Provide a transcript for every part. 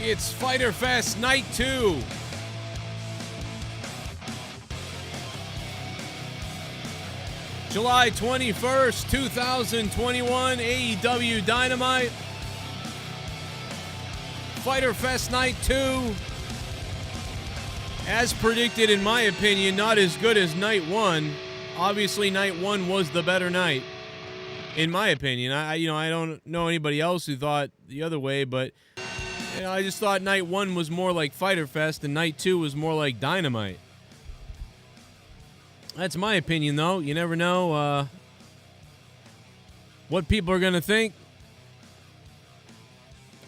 It's Fyter Fest Night 2. July 21st, 2021, AEW Dynamite. Fyter Fest Night 2. As predicted, in my opinion, not as good as Night 1. Obviously, Night 1 was the better night, in my opinion. I don't know anybody else who thought the other way, but I just thought Night 1 was more like Fyter Fest and Night 2 was more like Dynamite. That's my opinion, though. You never know what people are going to think.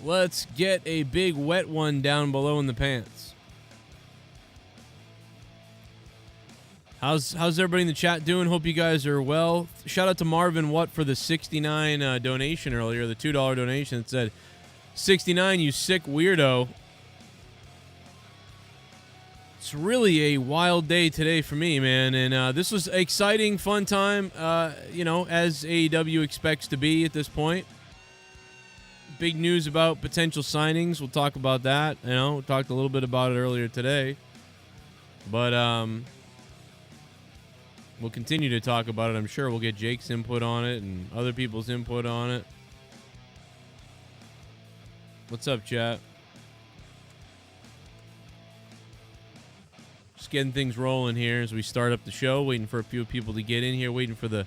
Let's get a big wet one down below in the pants. How's everybody in the chat doing? Hope you guys are well. Shout out to Marvin Watt for the $69 donation earlier, the $2 donation that said, 69, you sick weirdo. It's really a wild day today for me, man. And this was an exciting, fun time, as AEW expects to be at this point. Big news about potential signings. We'll talk about that. We talked a little bit about it earlier today. But we'll continue to talk about it. I'm sure we'll get Jake's input on it and other people's input on it. What's up, chat? Just getting things rolling here as we start up the show. Waiting for a few people to get in here. Waiting for the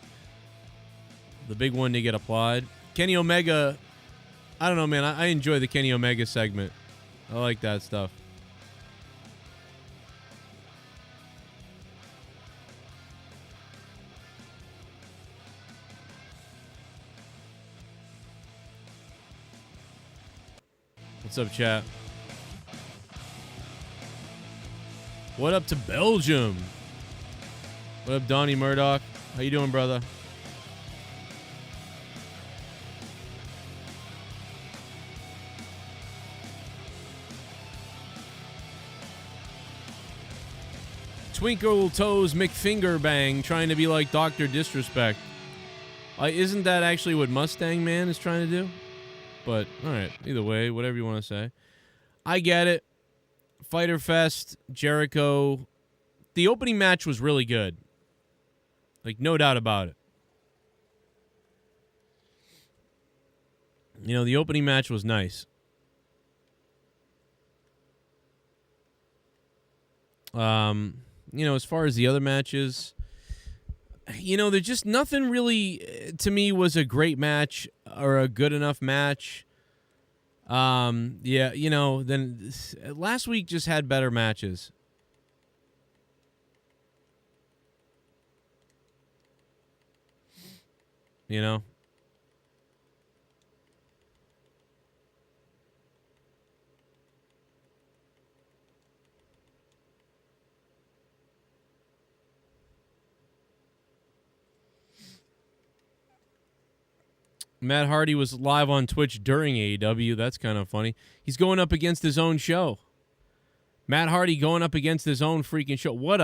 big one to get applied. Kenny Omega. I don't know, man. I enjoy the Kenny Omega segment. I like that stuff. What's up, chat? What up to Belgium? What up, Donnie Murdoch? How you doing, brother? Twinkle Toes McFinger Bang trying to be like Dr. Disrespect. Isn't that actually what Mustang Man is trying to do? But, all right, either way, whatever you want to say. I get it. Fyter Fest, Jericho. The opening match was really good. Like, no doubt about it. The opening match was nice. As far as the other matches, there's just nothing really, to me, was a great match or a good enough match. Then last week just had better matches. Matt Hardy was live on Twitch during AEW. That's kind of funny. He's going up against his own show. Matt Hardy going up against his own freaking show. What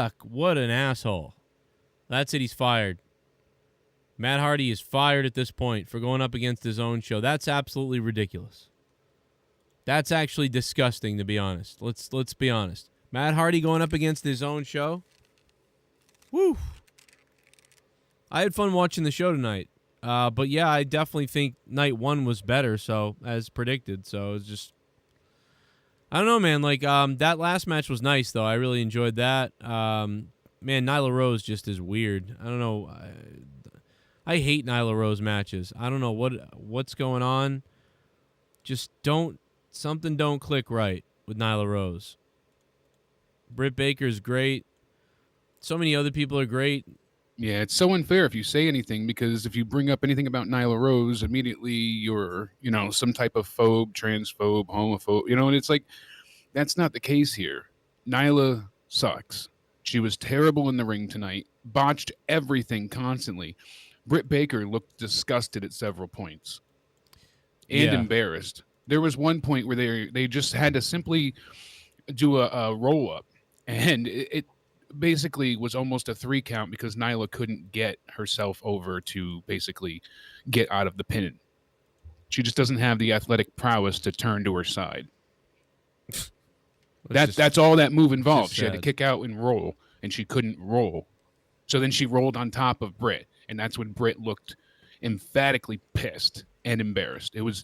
an asshole. That's it. He's fired. Matt Hardy is fired at this point for going up against his own show. That's absolutely ridiculous. That's actually disgusting, to be honest. Let's be honest. Matt Hardy going up against his own show. Woo. I had fun watching the show tonight. But yeah, I definitely think Night 1 was better, so as predicted. So it's just, I don't know, man. Like that last match was nice, though. I really enjoyed that. Man, Nyla Rose just is weird. I don't know. I hate Nyla Rose matches. I don't know what's going on. Just something don't click right with Nyla Rose. Britt Baker's great. So many other people are great. Yeah, it's so unfair if you say anything, because if you bring up anything about Nyla Rose, immediately you're, some type of phobe, transphobe, homophobe, and it's like, that's not the case here. Nyla sucks. She was terrible in the ring tonight, botched everything constantly. Britt Baker looked disgusted at several points and embarrassed. There was one point where they just had to simply do a roll-up, and it basically was almost a 3 count because Nyla couldn't get herself over to basically get out of the pin. She just doesn't have the athletic prowess to turn to her side. That's all that move involved. She had to sad. kick out and roll, and she couldn't roll. So then she rolled on top of Brit, and that's when Brit looked emphatically pissed and embarrassed. It was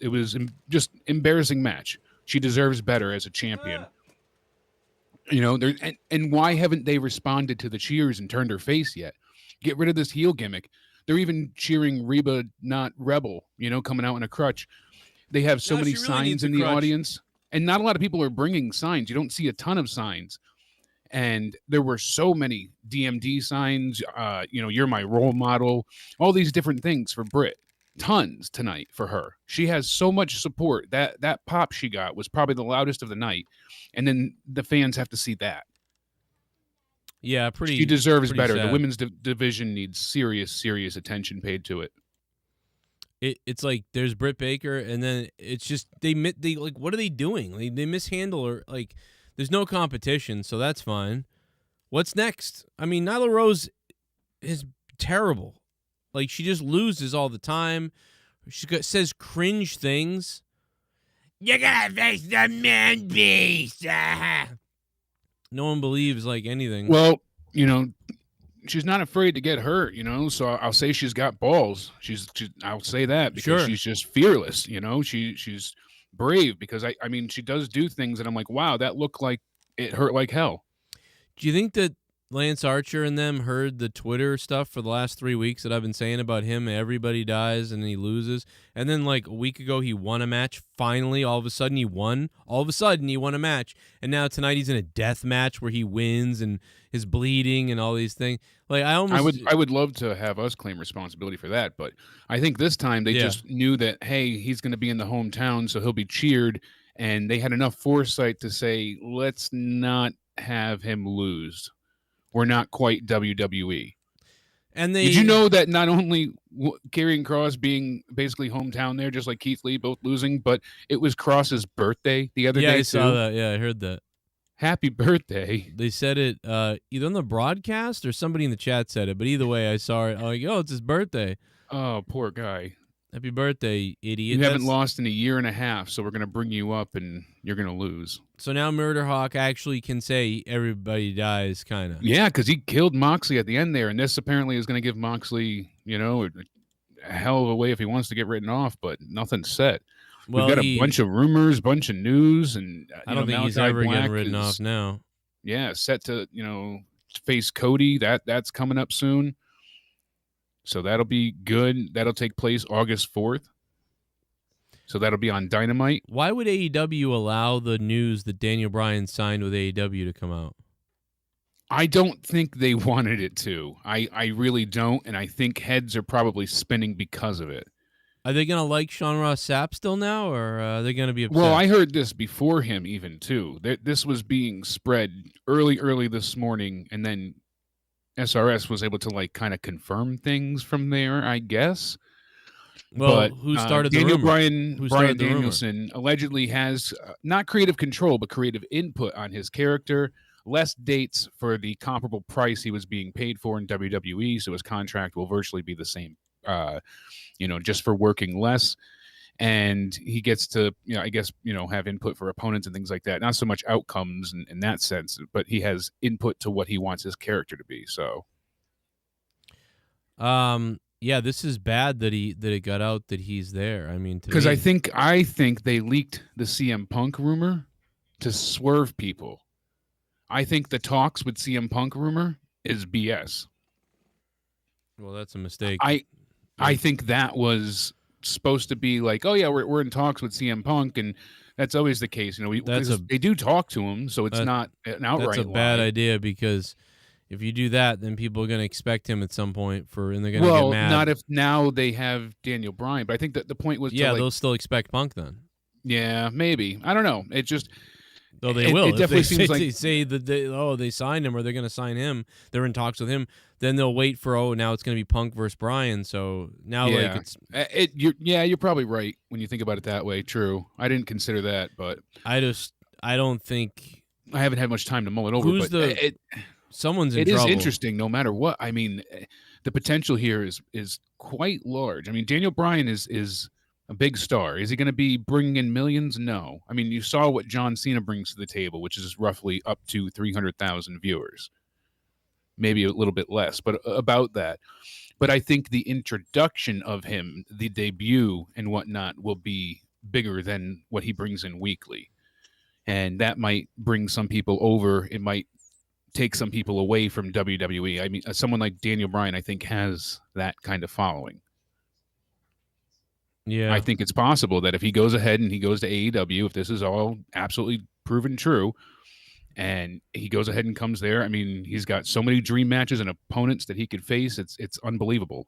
just embarrassing match. She deserves better as a champion. You know, and why haven't they responded to the cheers and turned her face yet? Get rid of this heel gimmick. They're even cheering Reba, not Rebel, you know, coming out in a crutch. They have so many signs in the audience, and not a lot of people are bringing signs. You don't see a ton of signs. And there were so many DMD signs, you know, you're my role model, all these different things for Brit. Tons tonight for her. She has so much support. That pop she got was probably the loudest of the night. And then the fans have to see that. Yeah, She deserves better. Sad. The women's division needs serious attention paid to it. It's like there's Britt Baker, and then it's just they like, what are they doing? They mishandle her. Like, there's no competition, so that's fine. What's next? I mean, Nyla Rose is terrible. Like, she just loses all the time. She says cringe things. You're gonna face the man beast. No one believes like anything. Well, you know, she's not afraid to get hurt, you know, so I'll say she's got balls. I'll say that because she's just fearless, you know. She's brave because I mean, she does do things and I'm like, wow, that looked like it hurt like hell. Do you think that Lance Archer and them heard the Twitter stuff for the last 3 weeks that I've been saying about him? Everybody dies and he loses. And then like a week ago, he won a match. Finally, all of a sudden he won. All of a sudden he won a match. And now tonight he's in a death match where he wins and is bleeding and all these things. Like I would love to have us claim responsibility for that. But I think this time they just knew that, hey, he's going to be in the hometown, so he'll be cheered. And they had enough foresight to say, let's not have him lose. We're not quite WWE. And did you know that not only Karrion Kross being basically hometown there, just like Keith Lee, both losing, but it was Kross's birthday the other day. Yeah, I saw that. Yeah, I heard that. Happy birthday. They said it either on the broadcast or somebody in the chat said it, but either way, I saw it. I'm like, oh, it's his birthday. Oh, poor guy. Happy birthday, idiot. You haven't lost in a year and a half, so we're going to bring you up and you're going to lose. So now Murder Hawk actually can say everybody dies, kind of. Yeah, because he killed Moxley at the end there, and this apparently is going to give Moxley, you know, a hell of a way if he wants to get written off, but nothing's set. Well, we've got a bunch of rumors, bunch of news, and I don't think he's ever getting written off now. Yeah, set to, you know, face Cody. That's coming up soon. So that'll be good. That'll take place August 4th. So that'll be on Dynamite. Why would AEW allow the news that Daniel Bryan signed with AEW to come out? I don't think they wanted it to. I really don't, and I think heads are probably spinning because of it. Are they going to like Sean Ross Sapp still now, or are they going to be upset? Well, I heard this before him even, too. This was being spread early this morning, and then SRS was able to like kind of confirm things from there, I guess. Well, but who started the Daniel rumor? Bryan Danielson allegedly has not creative control, but creative input on his character. Less dates for the comparable price he was being paid for in WWE, so his contract will virtually be the same. You know, just for working less. And he gets to, you know, I guess, you know, have input for opponents and things like that. Not so much outcomes in that sense, but he has input to what he wants his character to be. So, yeah, this is bad that it got out that he's there. I mean, because I think they leaked the CM Punk rumor to swerve people. I think the talks with CM Punk rumor is BS. Well, that's a mistake. I think that was supposed to be like, oh yeah, we're in talks with CM Punk, and that's always the case. You know, they do talk to him, so it's not an outright. That's a bad idea, because if you do that, then people are going to expect him at some point and they're going to get mad. Not if now they have Daniel Bryan, but I think that the point was, they'll still expect Punk then. Yeah, maybe. I don't know. It just. Though they will. It definitely seems like they say that they signed him or they're going to sign him. They're in talks with him. Then they'll wait for now it's going to be Punk versus Bryan. So now you're probably right when you think about it that way. True. I didn't consider that, but I don't think I haven't had much time to mull it over. Someone's in trouble. It is interesting no matter what. I mean, the potential here is quite large. I mean, Daniel Bryan is A big star. Is he going to be bringing in millions? No. I mean, you saw what John Cena brings to the table, which is roughly up to 300,000 viewers. Maybe a little bit less, but about that. But I think the introduction of him, the debut and whatnot, will be bigger than what he brings in weekly. And that might bring some people over. It might take some people away from WWE. I mean, someone like Daniel Bryan, I think, has that kind of following. Yeah. I think it's possible that if he goes ahead and he goes to AEW, if this is all absolutely proven true, and he goes ahead and comes there, I mean, he's got so many dream matches and opponents that he could face. It's unbelievable.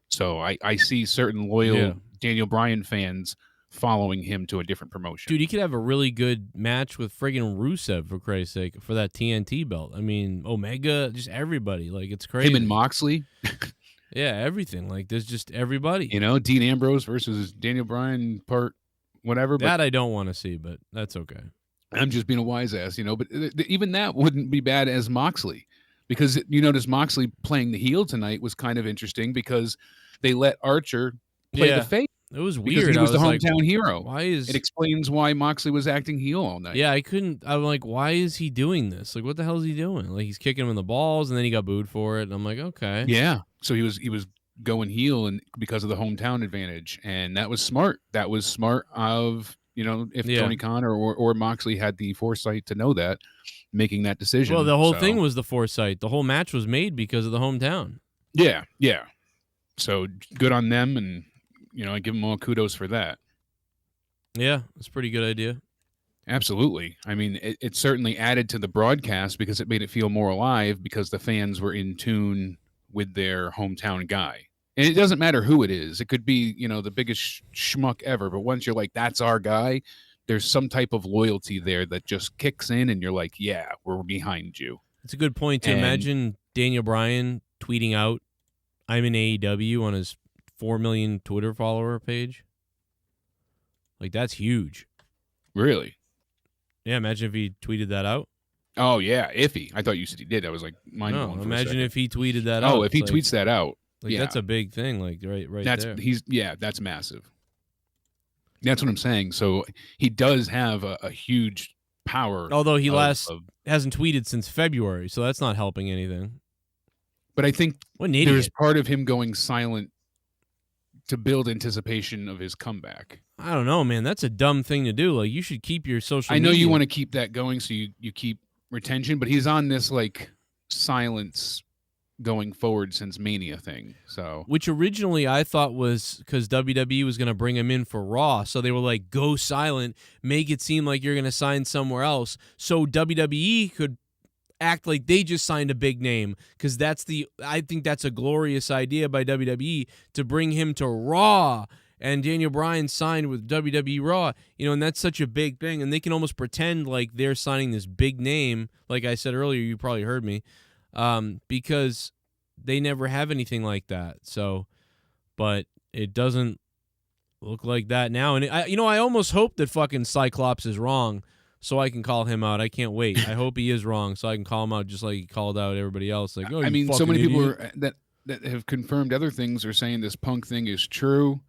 So I see certain loyal Daniel Bryan fans following him to a different promotion. Dude, he could have a really good match with friggin' Rusev, for Christ's sake, for that TNT belt. I mean, Omega, just everybody. Like, it's crazy. Him and Moxley. Yeah, everything. Like, there's just everybody. You know, Dean Ambrose versus Daniel Bryan part whatever. That I don't want to see, but that's okay. I'm just being a wise ass, you know. But even that wouldn't be bad as Moxley. Because you notice Moxley playing the heel tonight was kind of interesting because they let Archer play the face. It was weird. Because he was the hometown like, hero. Why is it explains why Moxley was acting heel all night? Yeah, I'm like, why is he doing this? Like, what the hell is he doing? Like, he's kicking him in the balls, and then he got booed for it. And I'm like, okay. Yeah. So he was going heel and because of the hometown advantage, and that was smart. That was smart of, you know, if Tony Khan or Moxley had the foresight to know that, making that decision. Well, the whole thing was the foresight. The whole match was made because of the hometown. Yeah, yeah. So good on them, and you know, I give them all kudos for that. Yeah, it's a pretty good idea. Absolutely. I mean, it certainly added to the broadcast because it made it feel more alive because the fans were in tune with their hometown guy. And it doesn't matter who it is. It could be, you know, the biggest schmuck ever. But once you're like, that's our guy, there's some type of loyalty there that just kicks in and you're like, yeah, we're behind you. It's a good point to imagine Daniel Bryan tweeting out, I'm in AEW on his 4 million Twitter follower page. Like, that's huge. Really? Yeah, imagine if he tweeted that out. Oh, yeah, iffy. I thought you said he did. I was like, mind-blowing. No, imagine if he tweeted that out. Oh, if he tweets that out. Like, yeah. That's a big thing, like, right there. That's massive. That's what I'm saying. So he does have a huge power. Although he hasn't tweeted since February, so that's not helping anything. But I think there's part of him going silent to build anticipation of his comeback. I don't know, man. That's a dumb thing to do. Like, you should keep your social media. I know you want to keep that going so you keep retention, but he's on this, like, silence going forward since Mania thing. So, which originally I thought was because WWE was going to bring him in for Raw, so they were like, go silent, make it seem like you're going to sign somewhere else, so WWE could act like they just signed a big name, because I think that's a glorious idea by WWE to bring him to Raw. And Daniel Bryan signed with WWE Raw, you know, and that's such a big thing, and they can almost pretend like they're signing this big name. Like I said earlier, you probably heard me. Because they never have anything like that. So, but it doesn't look like that now. And I almost hope that fucking Cyclops is wrong, so I can call him out. I can't wait. I hope he is wrong, so I can call him out just like he called out everybody else. Like, oh, I mean, so many idiot. people that have confirmed other things are saying this Punk thing is true.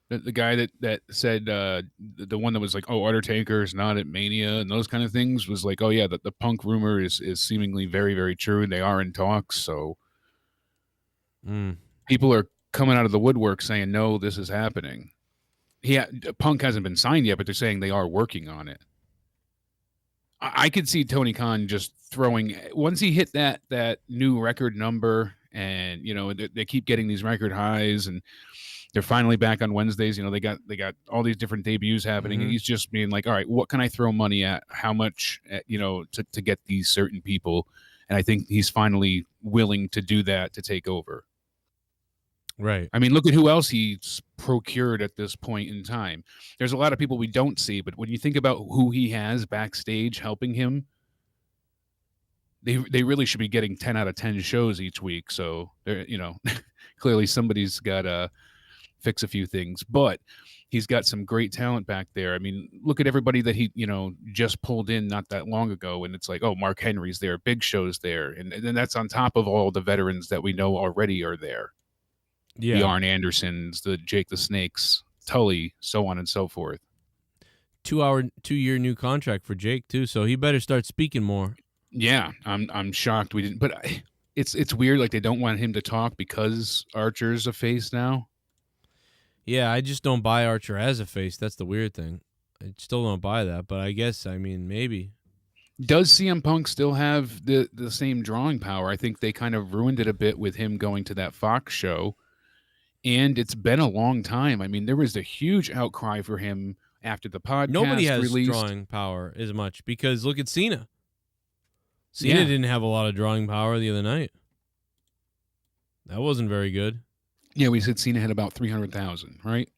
The guy that said the one that was like, oh, Undertaker is not at Mania and those kind of things was like, oh yeah, the Punk rumor is seemingly very, very true. They are in talks, so people are coming out of the woodwork saying, no, this is happening. Punk hasn't been signed yet, but they're saying they are working on it. I could see Tony Khan just throwing, once he hit that new record number, and you know they keep getting these record highs, and they're finally back on Wednesdays. You know, they got all these different debuts happening, and he's just being like, all right, what can I throw money at? How much, you know, to get these certain people? And I think he's finally willing to do that to take over. Right. I mean, look at who else he's procured at this point in time. There's a lot of people we don't see, but when you think about who he has backstage helping him, they really should be getting 10 out of 10 shows each week. So, you know, clearly somebody's got to fix a few things, but he's got some great talent back there. I mean, look at everybody that he, you know, just pulled in not that long ago, and it's like, oh, Mark Henry's there, Big Show's there, and then that's on top of all the veterans that we know already are there. Yeah. The Arn Andersons, the Jake the Snakes, Tully, so on and so forth. 2-year new contract for Jake too, so he better start speaking more. Yeah, I'm shocked we didn't. But it's weird. Like they don't want him to talk because Archer's a face now. Yeah, I just don't buy Archer as a face. That's the weird thing. I still don't buy that, but I guess maybe. Does CM Punk still have the same drawing power? I think they kind of ruined it a bit with him going to that Fox show, and it's been a long time. I mean, there was a huge outcry for him after the podcast Nobody has released. drawing power as much because look at Cena. Cena didn't have a lot of drawing power the other night. That wasn't very good. Yeah, we said Cena had about 300,000, right?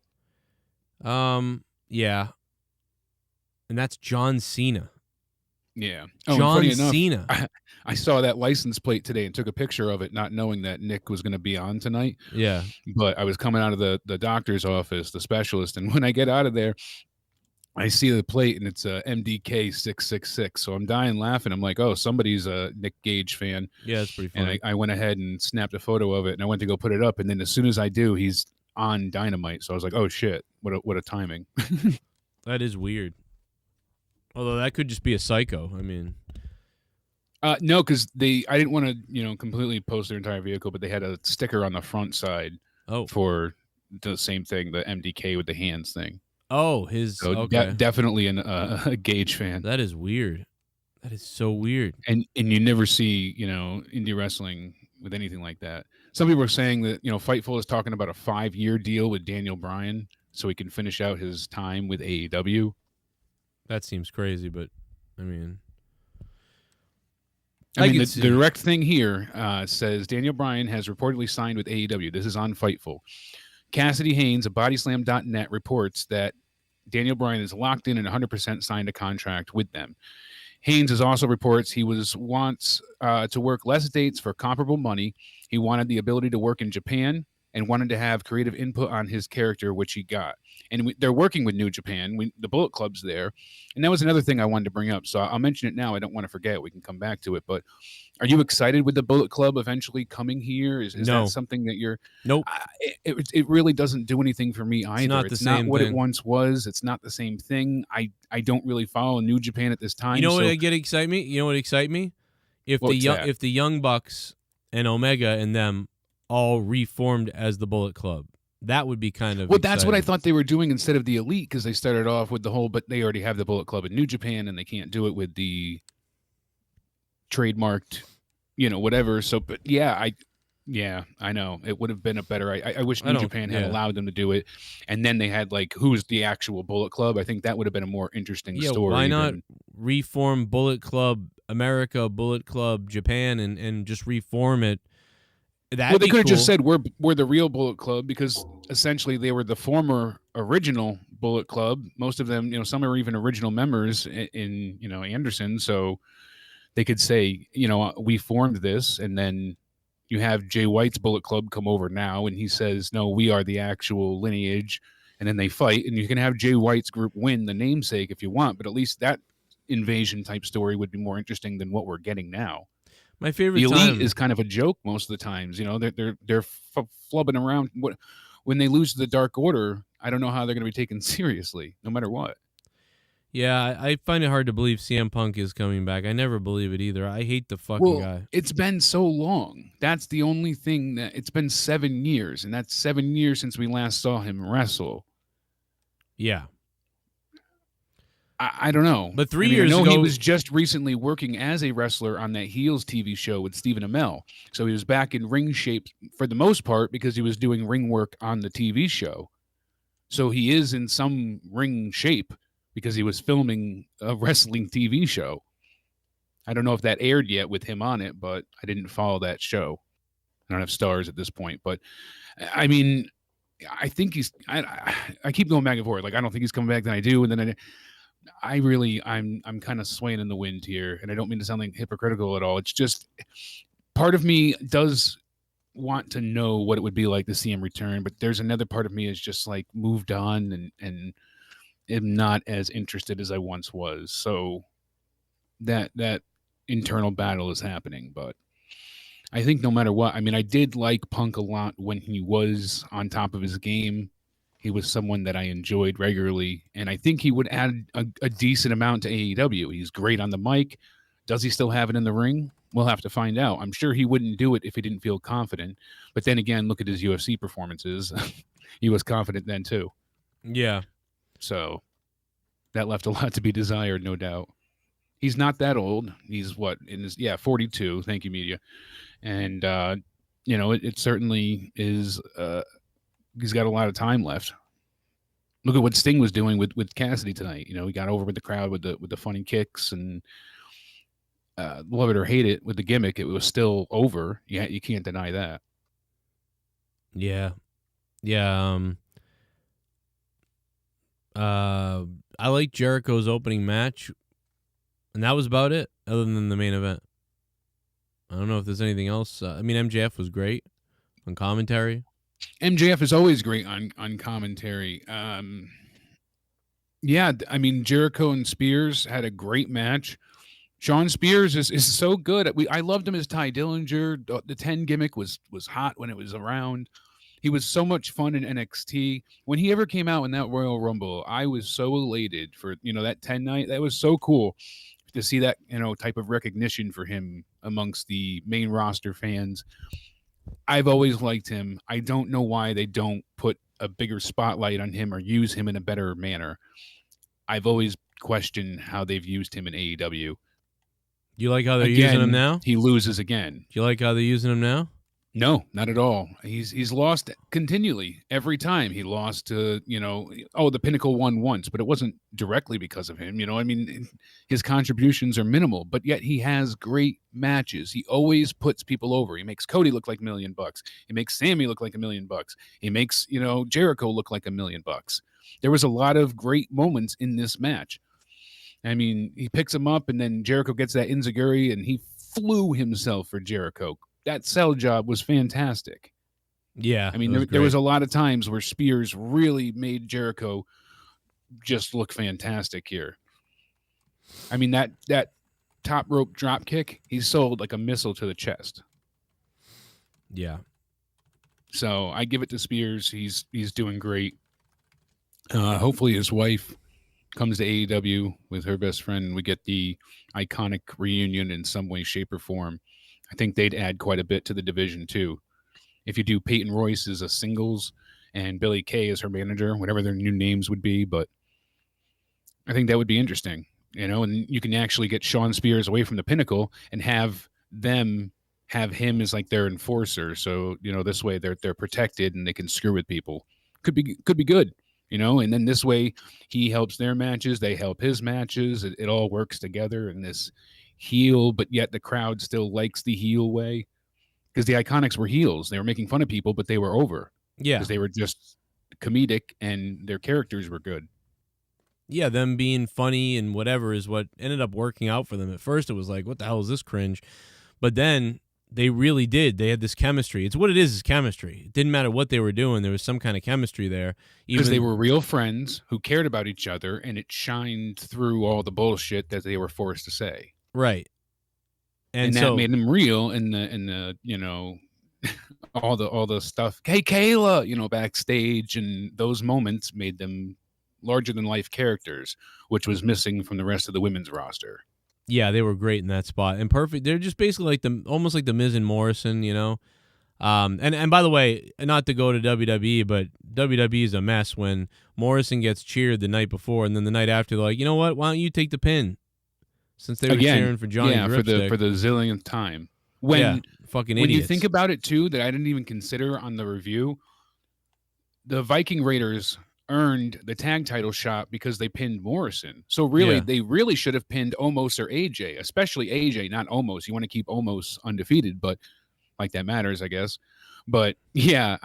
Yeah. And that's John Cena. Yeah. John Cena. I saw that license plate today and took a picture of it, not knowing that Nick was going to be on tonight. Yeah. But I was coming out of the doctor's office, the specialist, and when I get out of there, I see the plate and it's a MDK 666. So I'm dying laughing. I'm like, oh, somebody's a Nick Gage fan. Yeah, it's pretty funny. And I went ahead and snapped a photo of it, and I went to go put it up. And then as soon as I do, he's on Dynamite. So I was like, oh shit, what a timing. That is weird. Although that could just be a psycho. I mean, no, because I didn't want to completely post their entire vehicle, but they had a sticker on the front side for the same thing, the MDK with the hands thing. Oh, okay. Definitely a Gage fan. That is weird. That is so weird. And you never see indie wrestling with anything like that. Some people are saying that Fightful is talking about a 5-year deal with Daniel Bryan so he can finish out his time with AEW. That seems crazy, but I mean the direct thing here says Daniel Bryan has reportedly signed with AEW. This is on Fightful. Cassidy Haynes of BodySlam.net reports that Daniel Bryan is locked in and 100% signed a contract with them. Haynes also reports he wants to work less dates for comparable money. He wanted the ability to work in Japan and wanted to have creative input on his character, which he got. And they're working with New Japan. The Bullet Club's there. And that was another thing I wanted to bring up. So I'll mention it now. I don't want to forget. We can come back to it. But are you excited with the Bullet Club eventually coming here? Is no. that something that you're... Nope. It really doesn't do anything for me either. It's not what thing. It once was. It's not the same thing. I don't really follow New Japan at this time. You know what excites me? You know what excites me? If the Young Bucks and Omega and them all reformed as the Bullet Club. That would be kind of exciting. That's what I thought they were doing instead of the Elite, because they started off with the whole, but they already have the Bullet Club in New Japan and they can't do it with the trademarked, whatever. So, but I know it would have been a better. I wish New Japan had allowed them to do it, and then they had who's the actual Bullet Club. I think that would have been a more interesting story. Why not reform Bullet Club America, Bullet Club Japan, and just reform it? They could have just said we're the real Bullet Club, because essentially they were the former original Bullet Club. Most of them, some are even original members in Anderson. So they could say, we formed this, and then you have Jay White's Bullet Club come over now, and he says, no, we are the actual lineage, and then they fight, and you can have Jay White's group win the namesake if you want, but at least that invasion type story would be more interesting than what we're getting now. My favorite the Elite is kind of a joke most of the times. They're flubbing around. When they lose to the Dark Order, I don't know how they're going to be taken seriously, no matter what. Yeah, I find it hard to believe CM Punk is coming back. I never believe it either. I hate the fucking guy. It's been so long. That's the only thing that it's been 7 years, and that's 7 years since we last saw him wrestle. Yeah. I don't know. But 3 years ago, he was just recently working as a wrestler on that Heels TV show with Stephen Amell. So he was back in ring shape for the most part because he was doing ring work on the TV show. So he is in some ring shape because he was filming a wrestling TV show. I don't know if that aired yet with him on it, but I didn't follow that show. I don't have stars at this point. But, I mean, I think I keep going back and forth. I don't think he's coming back, then I do, and then I'm kind of swaying in the wind here, and I don't mean to sound hypocritical at all. It's just part of me does want to know what it would be like to see him return, but there's another part of me is just moved on and am not as interested as I once was. So that internal battle is happening, but I think no matter what, I mean, I did like Punk a lot when he was on top of his game. He was someone that I enjoyed regularly, and I think he would add a decent amount to AEW. He's great on the mic. Does he still have it in the ring? We'll have to find out. I'm sure he wouldn't do it if he didn't feel confident. But then again, look at his UFC performances. He was confident then too. Yeah. So that left a lot to be desired, no doubt. He's not that old. He's in his 42. Thank you, media. And it certainly is. He's got a lot of time left. Look at what Sting was doing with Cassidy tonight. He got over with the crowd with the funny kicks, and love it or hate it with the gimmick, it was still over. Yeah, you can't deny that. Yeah. I like Jericho's opening match, and that was about it, other than the main event. I don't know if there's anything else. MJF was great on commentary. MJF is always great on commentary. Jericho and Spears had a great match. Sean Spears is so good. I loved him as Ty Dillinger. The 10 gimmick was hot when it was around. He was so much fun in NXT. When he ever came out in that Royal Rumble, I was so elated for that 10 night. That was so cool to see that type of recognition for him amongst the main roster fans. I've always liked him. I don't know why they don't put a bigger spotlight on him or use him in a better manner. I've always questioned how they've used him in AEW. You like how they're using him now? He loses again. Do you like how they're using him now? No, not at all. He's lost continually. Every time he lost to, the Pinnacle won once, but it wasn't directly because of him. His contributions are minimal, but yet he has great matches. He always puts people over. He makes Cody look like $1 million. He makes Sammy look like $1 million. He makes, Jericho look like $1 million. There was a lot of great moments in this match. He picks him up, and then Jericho gets that enziguri, and he flew himself for Jericho. That sell job was fantastic. Yeah. There was a lot of times where Spears really made Jericho just look fantastic here. That top rope drop kick, he sold like a missile to the chest. Yeah. So I give it to Spears. He's doing great. Hopefully his wife comes to AEW with her best friend, and we get the iconic reunion in some way, shape, or form. I think they'd add quite a bit to the division too. If you do Peyton Royce as a singles and Billy Kay as her manager, whatever their new names would be, but I think that would be interesting, and you can actually get Sean Spears away from the Pinnacle and have him as like their enforcer. So, this way they're protected and they can screw with people. Could be good, and then this way he helps their matches. They help his matches. It all works together in this heel, but yet the crowd still likes the heel way, because the Iconics were heels. They were making fun of people, but they were over. Yeah, because they were just comedic and their characters were good. Yeah, them being funny and whatever is what ended up working out for them. At first it was like, what the hell is this cringe? But then they really did. They had this chemistry. It's what it is chemistry. It didn't matter what they were doing. There was some kind of chemistry there. Because they were real friends who cared about each other, and it shined through all the bullshit that they were forced to say. Right. And that made them real in the all the stuff. Hey, Kayla, backstage, and those moments made them larger than life characters, which was missing from the rest of the women's roster. Yeah, they were great in that spot and perfect. They're just basically almost like the Miz and Morrison, And by the way, not to go to WWE, but WWE is a mess when Morrison gets cheered the night before, and then the night after they're like, you know what? Why don't you take the pin? Since they were cheering for Johnny Gripstick. for the zillionth time. Fucking when idiots. You think about it too, that I didn't even consider on the review, the Viking Raiders earned the tag title shot because they pinned Morrison. So really, they really should have pinned Omos or AJ, especially AJ, not Omos. You want to keep Omos undefeated, but like that matters, I guess. But yeah,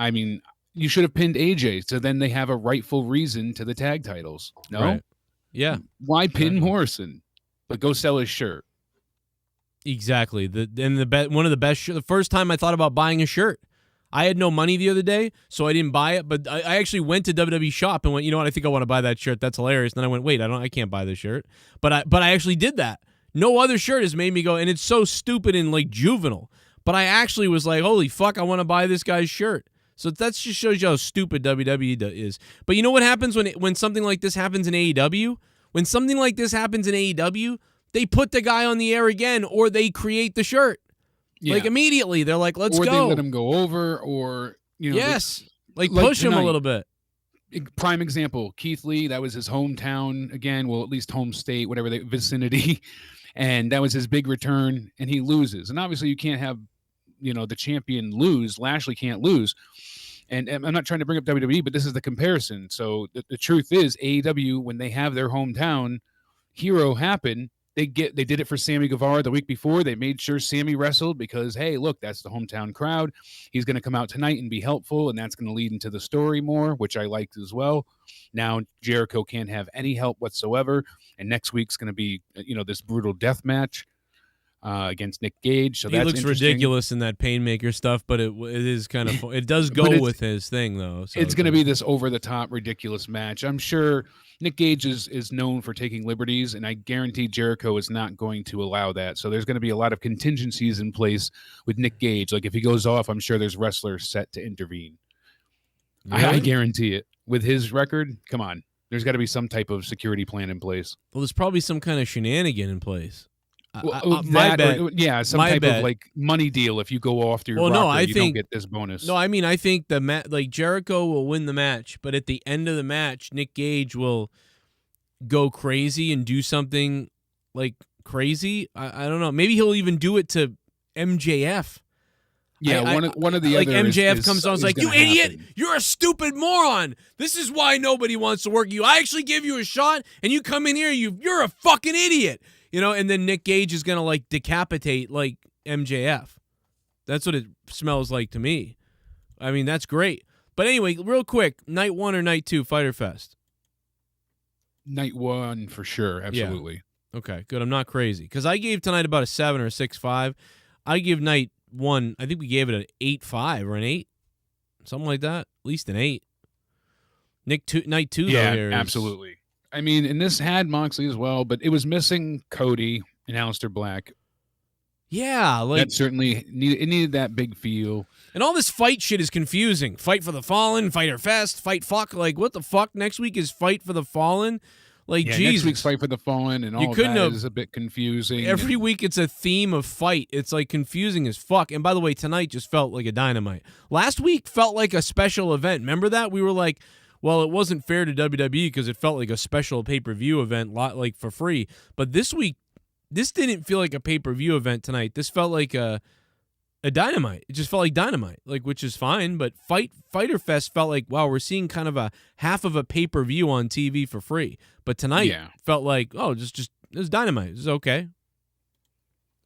you should have pinned AJ, so then they have a rightful reason to the tag titles. No? Right. Yeah. Why pin Morrison? But go sell his shirt. Exactly. One of the best. The first time I thought about buying a shirt, I had no money the other day, so I didn't buy it. But I actually went to WWE shop and went, you know what? I think I want to buy that shirt. That's hilarious. And then I went, wait, I can't buy this shirt. But I actually did that. No other shirt has made me go, and it's so stupid and like juvenile. But I actually was like, holy fuck, I want to buy this guy's shirt. So that just shows you how stupid WWE is. But you know what happens when something like this happens in AEW? When something like this happens in AEW, they put the guy on the air again, or they create the shirt. Yeah. Like immediately, they're like, "Let's go." Or they let him go over, or yes, like push tonight, him a little bit. Prime example: Keith Lee. That was his hometown again. Well, at least home state, whatever the vicinity, and that was his big return, and he loses. And obviously, you can't have the champion lose. Lashley can't lose. And I'm not trying to bring up WWE, but this is the comparison. So the truth is, AEW, when they have their hometown hero happen, they did it for Sammy Guevara the week before. They made sure Sammy wrestled because, hey, look, that's the hometown crowd. He's going to come out tonight and be helpful, and that's going to lead into the story more, which I liked as well. Now Jericho can't have any help whatsoever, and next week's going to be this brutal death match against Nick Gage. So he looks ridiculous in that Painmaker stuff, but it is kind of it does go with his thing though. So it's going to be this over the top ridiculous match. I'm sure Nick Gage is known for taking liberties, and I guarantee Jericho is not going to allow that. So there's going to be a lot of contingencies in place with Nick Gage. Like if he goes off, I'm sure there's wrestlers set to intervene. Really? I guarantee it. With his record, come on, there's got to be some type of security plan in place. Well, there's probably some kind of shenanigan in place. My bet, some type of like money deal. If you go off to your rocker, you don't get this bonus. No, I mean I think like Jericho will win the match, but at the end of the match, Nick Gage will go crazy and do something like crazy. I don't know. Maybe he'll even do it to MJF. Yeah, one of the like other MJF comes on, and is like, "You idiot! You're a stupid moron. This is why nobody wants to work you. I actually give you a shot, and you come in here, you're a fucking idiot." And then Nick Gage is going to, like, decapitate, like, MJF. That's what it smells like to me. I mean, that's great. But anyway, real quick, night 1 or night 2, Fyter Fest? Night 1 for sure, absolutely. Yeah. Okay, good. I'm not crazy. Because I gave tonight about a 7 or a 6.5. I give night 1, I think we gave it an 8.5 or an 8. Something like that. At least an 8. Night 2, yeah, though, here is... absolutely. I mean, and this had Moxley as well, but it was missing Cody and Aleister Black. Yeah, like that certainly needed that big feel. And all this fight shit is confusing. Fight for the Fallen, Fyter Fest, Fight Fuck. Like, what the fuck? Next week is Fight for the Fallen? Like, yeah, Jesus. Next week's Fight for the Fallen, and all that is a bit confusing. Every week it's a theme of fight. It's, like, confusing as fuck. And by the way, tonight just felt like a Dynamite. Last week felt like a special event. Remember that? We were like... Well, it wasn't fair to WWE because it felt like a special pay-per-view event, like for free. But this week, this didn't feel like a pay-per-view event tonight. This felt like a Dynamite. It just felt like Dynamite, like which is fine. But Fyter Fest felt like, wow, we're seeing kind of a half of a pay-per-view on TV for free. But tonight felt like, oh, just it was Dynamite. It's okay.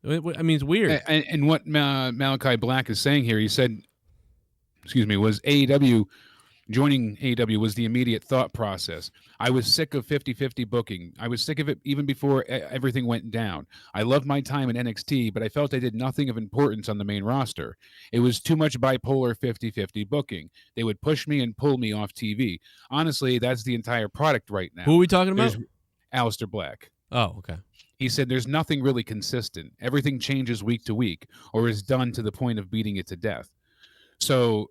I mean, it's weird. And what Malachi Black is saying here, he said, was AEW. Joining AEW was the immediate thought process. I was sick of 50-50 booking. I was sick of it even before everything went down. I loved my time in NXT, but I felt I did nothing of importance on the main roster. It was too much bipolar 50-50 booking. They would push me and pull me off TV. Honestly, that's the entire product right now. Who are we talking about? Aleister Black. Oh, okay. He said there's nothing really consistent. Everything changes week to week or is done to the point of beating it to death. So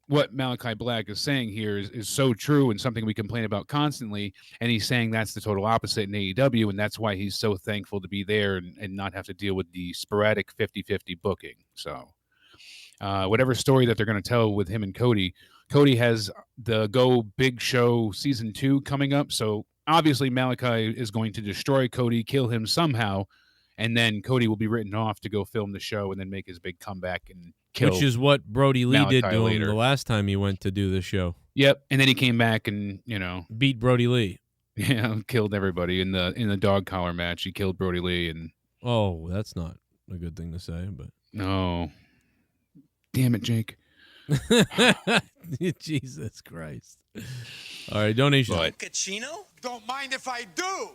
what Malachi Black is saying here is so true and something we complain about constantly. And he's saying that's the total opposite in AEW. And that's why he's so thankful to be there and not have to deal with the sporadic 50-50 booking. So whatever story that they're going to tell with him and Cody has the Go Big Show season 2 coming up. So obviously Malachi is going to destroy Cody, kill him somehow. And then Cody will be written off to go film the show and then make his big comeback and kill. Which is what Brody Lee Malachi did to him later. the last time he went to do the show. Yep, and then he came back and beat Brody Lee. Yeah, killed everybody in the dog collar match. He killed Brody Lee and. Oh, that's not a good thing to say, but no. Damn it, Jake. Jesus Christ! All right, donation. Duncachino? Don't mind if I do.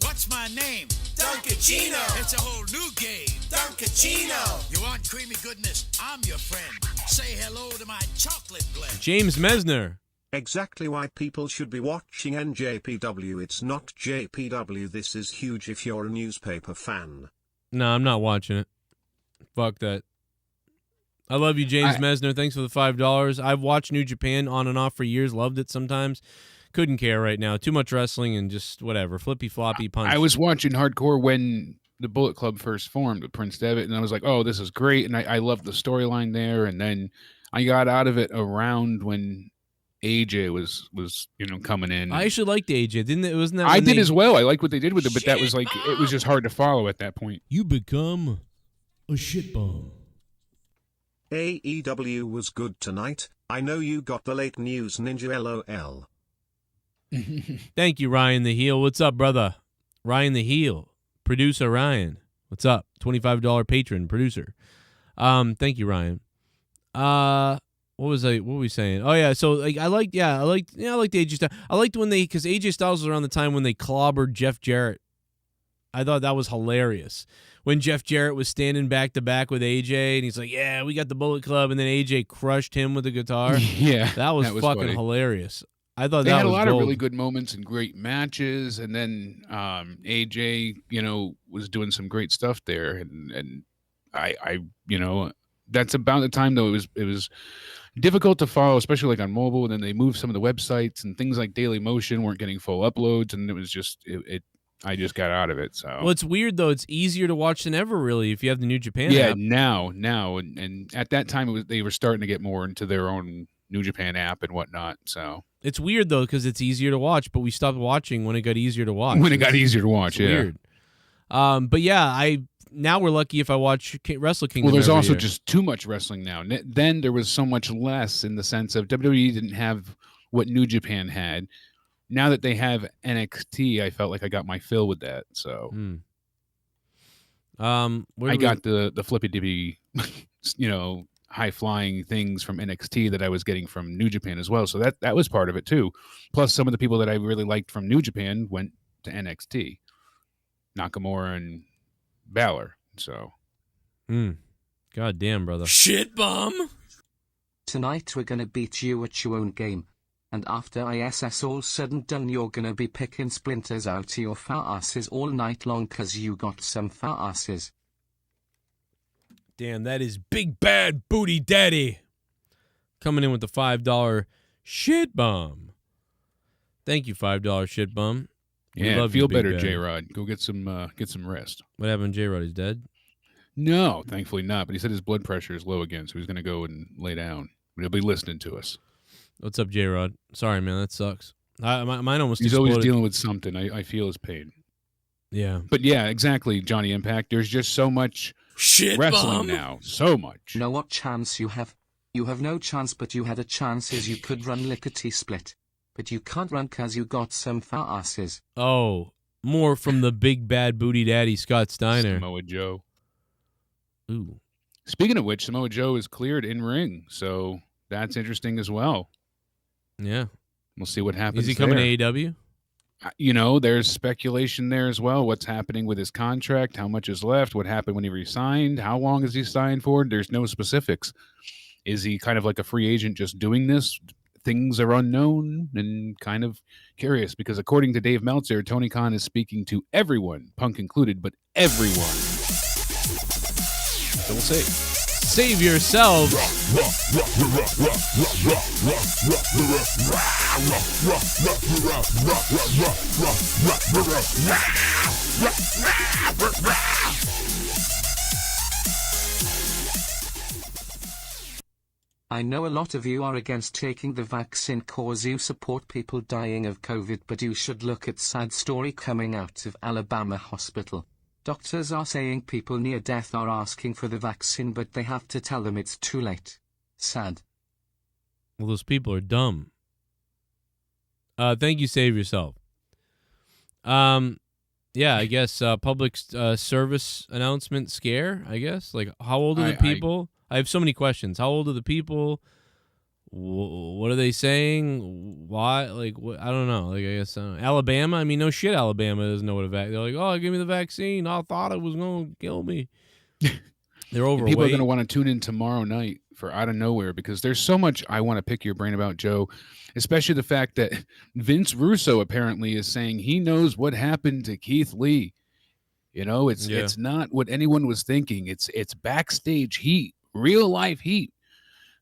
What's my name? Duncachino. It's a whole new game. Duncachino. You want creamy goodness? I'm your friend. Say hello to my chocolate blend. James Mesner. Exactly why people should be watching NJPW. It's not JPW. This is huge if you're a newspaper fan. No, I'm not watching it. Fuck that. I love you, James Mesner. Thanks for the $5. I've watched New Japan on and off for years. Loved it sometimes. Couldn't care right now. Too much wrestling and just whatever. Flippy floppy punch. I was watching Hardcore when the Bullet Club first formed with Prince Devitt, and I was like, oh, this is great. And I loved the storyline there. And then I got out of it around when AJ was coming in. I actually liked AJ. Didn't it? Wasn't that I did as well. I liked what they did with it, but that was like, it was just hard to follow at that point. You become a shit bomb. AEW was good tonight. I know you got the late news, Ninja LOL. Thank you, Ryan the Heel. What's up, brother? Ryan the Heel. Producer Ryan. What's up? $25 patron producer. Thank you, Ryan. What were we saying? Oh yeah, so like I liked AJ Styles. I liked when because AJ Styles was around the time when they clobbered Jeff Jarrett. I thought that was hilarious. When Jeff Jarrett was standing back to back with AJ, and he's like, "Yeah, we got the Bullet Club," and then AJ crushed him with the guitar. Yeah, that was fucking funny. Hilarious. I thought they that had was a lot gold. of really good moments and great matches, and then AJ, was doing some great stuff there, and I that's about the time though it was difficult to follow, especially like on mobile. And then they moved some of the websites and things like Daily Motion weren't getting full uploads, and it was just I just got out of it. So well, it's weird though. It's easier to watch than ever, really, if you have the New Japan yeah, app. now, and at that time they were starting to get more into their own New Japan app and whatnot. So it's weird though because it's easier to watch, but we stopped watching when it got easier to watch. When it got easier to watch, it's weird. But yeah, now we're lucky if I watch Wrestle Kingdom. Well, there's every also year. just too much wrestling now. Then there was so much less in the sense of WWE didn't have what New Japan had. Now that they have NXT, I felt like I got my fill with that. So I got the flippy dippy, high flying things from NXT that I was getting from New Japan as well. So that was part of it too. Plus, some of the people that I really liked from New Japan went to NXT, Nakamura and Balor. So, God damn, brother. Shit bum. Tonight we're gonna beat you at your own game. And after ISS all said and done, you're gonna be picking splinters out your fat asses all night long cause you got some fat asses. Damn, that is Big Bad Booty Daddy. Coming in with the $5 shit bum. Thank you, $5 shit bum. Yeah, feel better, J-Rod. Go get some rest. What happened, J-Rod? He's dead? No, thankfully not. But he said his blood pressure is low again, so he's going to go and lay down. But he'll be listening to us. What's up, J-Rod? Sorry, man. That sucks. Mine almost He's exploded. always dealing with something. I feel his pain. Yeah. But yeah, exactly, Johnny Impact. There's just so much shit wrestling bum. now. So much. Know what chance you have? You have no chance, but you had a chance as you could run lickety-split. But you can't run cause you got some fat asses. Oh, more from the Big Bad Booty Daddy, Scott Steiner. Samoa Joe. Ooh. Speaking of which, Samoa Joe is cleared in ring, so that's interesting as well. Yeah. We'll see what happens. Is he coming there. to AEW? There's speculation there as well. What's happening with his contract? How much is left? What happened when he resigned? How long is he signed for? There's no specifics. Is he kind of like a free agent just doing this? Things are unknown and kind of curious because according to Dave Meltzer, Tony Khan is speaking to everyone, Punk included, but everyone. So we'll see. Save yourselves. I know a lot of you are against taking the vaccine cause you support people dying of COVID, but you should look at sad story coming out of Alabama hospital. Doctors are saying people near death are asking for the vaccine, but they have to tell them it's too late. Sad. Well, those people are dumb. Thank you, Save Yourself. Yeah, I guess public service announcement scare, I guess. Like, how old are the people? I have so many questions. How old are the people? What are they saying? Why? Like, what? I don't know. Like, I guess Alabama. I mean, no shit. Alabama doesn't know what a vaccine. They're like, oh, give me the vaccine. I thought it was going to kill me. They're overweight. People are going to want to tune in tomorrow night for Out of Nowhere because there's so much I want to pick your brain about, Joe. Especially the fact that Vince Russo apparently is saying he knows what happened to Keith Lee. It's not what anyone was thinking. It's backstage heat real life heat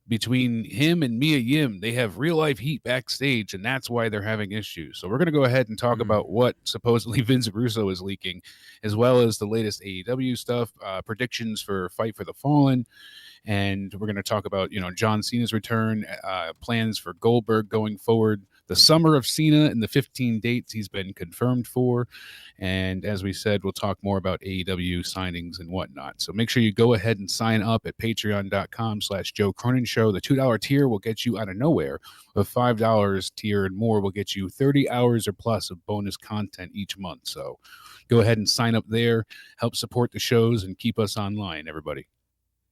between him and Mia Yim. They have real life heat backstage, and that's why they're having issues. So we're going to go ahead and talk about what supposedly Vince Russo is leaking, as well as the latest AEW stuff, predictions for Fight for the Fallen. And we're going to talk about, John Cena's return, plans for Goldberg going forward, the summer of Cena and the 15 dates he's been confirmed for. And as we said, we'll talk more about AEW signings and whatnot. So make sure you go ahead and sign up at patreon.com/Joe Cronin Show. The $2 tier will get you out of nowhere. The $5 tier and more will get you 30 hours or plus of bonus content each month. So go ahead and sign up there, help support the shows, and keep us online, everybody.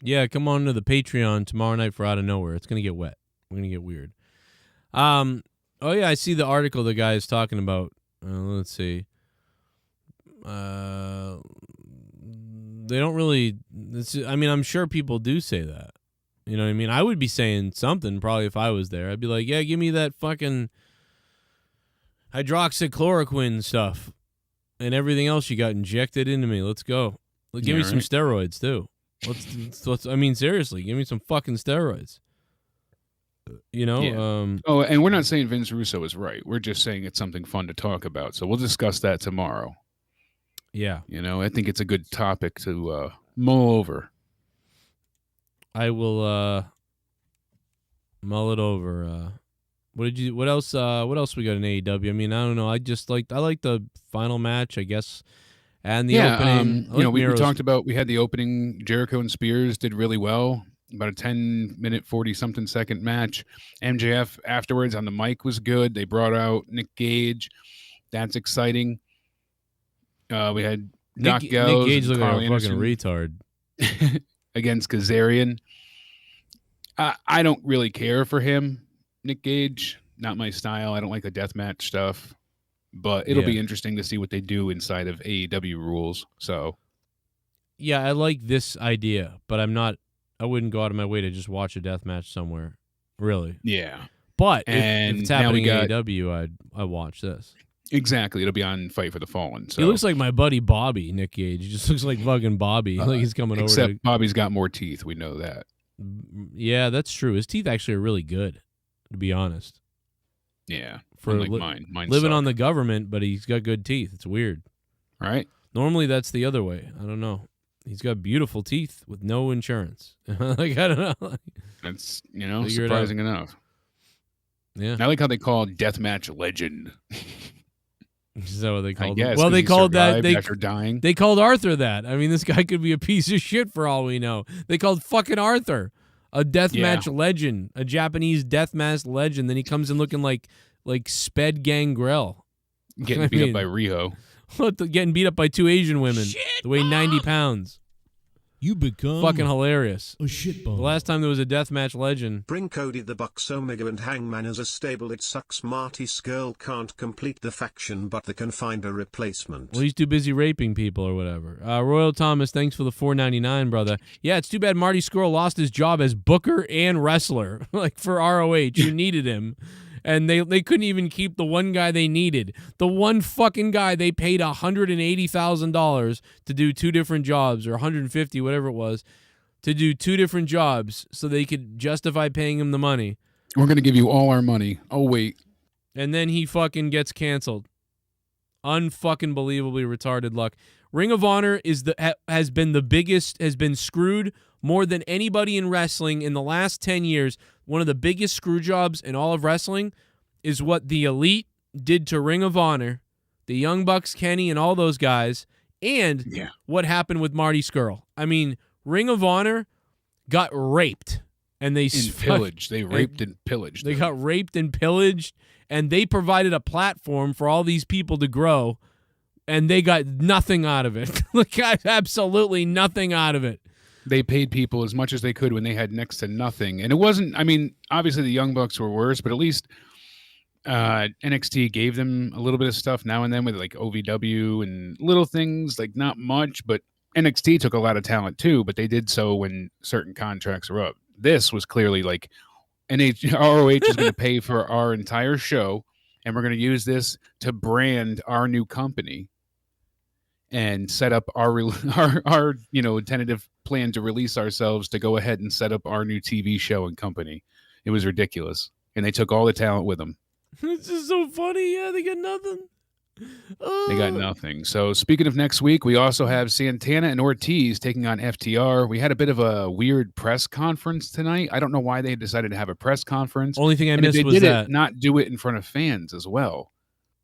Yeah, come on to the Patreon tomorrow night for Out of Nowhere. It's going to get wet. We're going to get weird. Oh, yeah, I see the article the guy is talking about. Let's see. They don't really... I'm sure people do say that. You know what I mean? I would be saying something probably if I was there. I'd be like, yeah, give me that fucking hydroxychloroquine stuff and everything else you got injected into me. Let's go. Give me some steroids, too. Seriously, give me some fucking steroids. Yeah. And we're not saying Vince Russo is right. We're just saying it's something fun to talk about. So we'll discuss that tomorrow. Yeah. I think it's a good topic to mull over. I will mull it over. What else we got in AEW? I mean, I don't know. I like the final match, I guess. And the opening. We talked about, we had the opening. Jericho and Spears did really well. About a 10-minute, 40-something second match. MJF afterwards on the mic was good. They brought out Nick Gage. That's exciting. We had Doc Gallows. Nick Gage looked like a Anderson fucking retard. against Kazarian. I don't really care for him, Nick Gage. Not my style. I don't like the deathmatch stuff. But it'll be interesting to see what they do inside of AEW rules. So, yeah, I like this idea, but I wouldn't go out of my way to just watch a death match somewhere, really. Yeah. But if it's happening in AEW, I'd watch this. Exactly. It'll be on Fight for the Fallen. So. He looks like my buddy Bobby, Nick Gage. He just looks like fucking Bobby. Like he's coming over. Except Bobby's got more teeth. We know that. Yeah, that's true. His teeth actually are really good, to be honest. Yeah. For mine living suck. On the government, but he's got good teeth. It's weird. Right. Normally that's the other way. I don't know. He's got beautiful teeth with no insurance. I don't know. That's, surprising enough. Yeah. I like how they call Deathmatch Legend. Is that what they called him? Well, they called that after dying. They called Arthur that. I mean, this guy could be a piece of shit for all we know. They called fucking Arthur a deathmatch legend, a Japanese deathmatch legend. Then he comes in looking like Sped Gangrel. Getting beat up by Riho. Getting beat up by two Asian women. They weigh 90 pounds. You become fucking hilarious. A shitball. The last time there was a deathmatch legend. Bring Cody the Bucks Omega and Hangman as a stable. It sucks Marty Skrull can't complete the faction, but they can find a replacement. Well, he's too busy raping people or whatever. Royal Thomas, thanks for the $4.99, brother. Yeah, it's too bad Marty Skrull lost his job as booker and wrestler. Like for ROH, you needed him. And they couldn't even keep the one guy they needed. The one fucking guy they paid $180,000 to do two different jobs, or $150, whatever it was, to do two different jobs so they could justify paying him the money. We're going to give you all our money. Oh, wait. And then he fucking gets canceled. Unfucking believably retarded luck. Ring of Honor has been screwed more than anybody in wrestling in the last 10 years. One of the biggest screw jobs in all of wrestling is what the Elite did to Ring of Honor, the Young Bucks, Kenny, and all those guys, and what happened with Marty Skrull. I mean, Ring of Honor got raped. And they pillaged. They raped and pillaged. They got raped and pillaged, and they provided a platform for all these people to grow, and they got nothing out of it. Got absolutely nothing out of it. They paid people as much as they could when they had next to nothing. And it wasn't, I mean, obviously the Young Bucks were worse, but at least NXT gave them a little bit of stuff now and then with like OVW and little things, like not much, but NXT took a lot of talent too, but they did so when certain contracts were up. This was clearly like ROH is going to pay for our entire show, and we're going to use this to brand our new company. and set up our tentative plan to release ourselves to go ahead and set up our new TV show and company. It was ridiculous. And they took all the talent with them. It's just so funny. Yeah, they got nothing. They got nothing. So speaking of next week, we also have Santana and Ortiz taking on FTR. We had a bit of a weird press conference tonight. I don't know why they decided to have a press conference. Only thing I missed was that not do it in front of fans as well.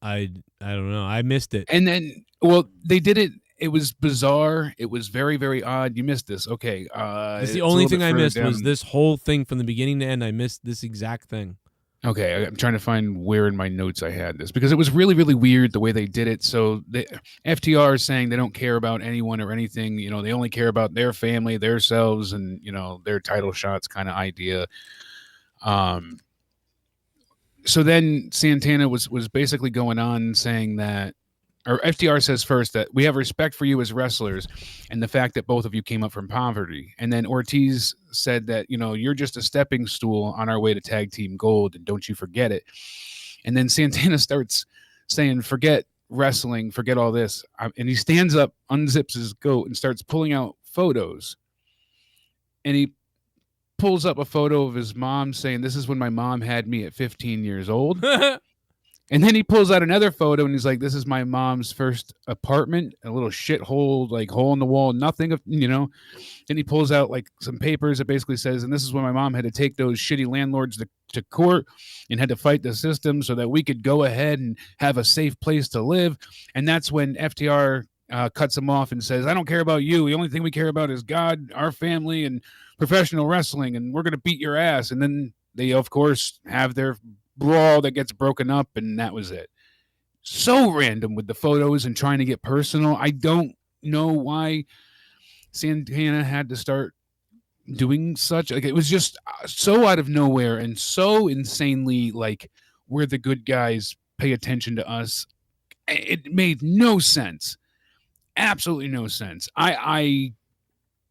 I don't know. I missed it. And then, well, they did it. It was bizarre. It was very, very odd. You missed this. Okay. It's the only thing I missed was this whole thing from the beginning to end. I missed this exact thing. Okay, I'm trying to find where in my notes I had this because it was really, really weird the way they did it. So the FTR is saying they don't care about anyone or anything. They only care about their family, themselves, and their title shots kind of idea. So then Santana was basically going on saying that, or FTR says first that we have respect for you as wrestlers and the fact that both of you came up from poverty. And then Ortiz said that, you're just a stepping stool on our way to tag team gold. And don't you forget it. And then Santana starts saying, forget wrestling, forget all this. And he stands up, unzips his coat and starts pulling out photos. And he pulls up a photo of his mom saying, this is when my mom had me at 15 years old. And then he pulls out another photo and he's like, this is my mom's first apartment, a little shithole, like hole in the wall, nothing of, Then he pulls out like some papers that basically says, and this is when my mom had to take those shitty landlords to court and had to fight the system so that we could go ahead and have a safe place to live. And that's when FTR cuts him off and says, I don't care about you. The only thing we care about is God, our family, and professional wrestling, and we're going to beat your ass. And then they, of course, have their brawl that gets broken up, and that was it. So random with the photos and trying to get personal. I don't know why Santana had to start doing such. Like, it was just so out of nowhere and so insanely like, we're the good guys, pay attention to us. It made no sense. Absolutely no sense. I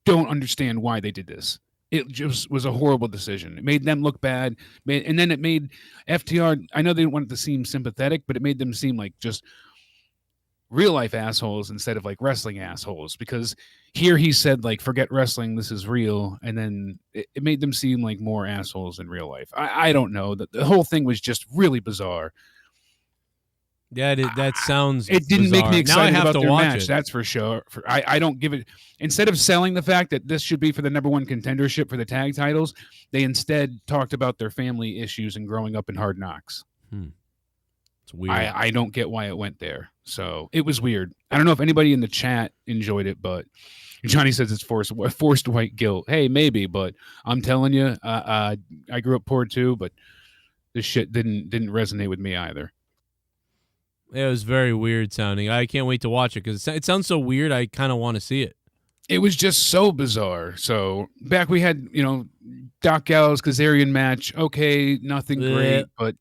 don't understand why they did this. It just was a horrible decision. It made them look bad. And then it made FTR, I know they didn't want it to seem sympathetic, but it made them seem like just real life assholes instead of like wrestling assholes. Because here he said, like, forget wrestling, this is real. And then it made them seem like more assholes in real life. I don't know. The whole thing was just really bizarre. Yeah, that sounds. It didn't bizarre. make me excited about their match. It. That's for sure. I don't give it. Instead of selling the fact that this should be for the number one contendership for the tag titles, they instead talked about their family issues and growing up in Hard Knocks. It's weird. I don't get why it went there. So it was weird. I don't know if anybody in the chat enjoyed it, but Johnny says it's forced white guilt. Hey, maybe, but I'm telling you, I grew up poor too, but this shit didn't resonate with me either. It was very weird sounding. I can't wait to watch it because it sounds so weird. I kind of want to see it. It was just so bizarre. So back we had, Doc Gallows Kazarian match. Okay, nothing great, but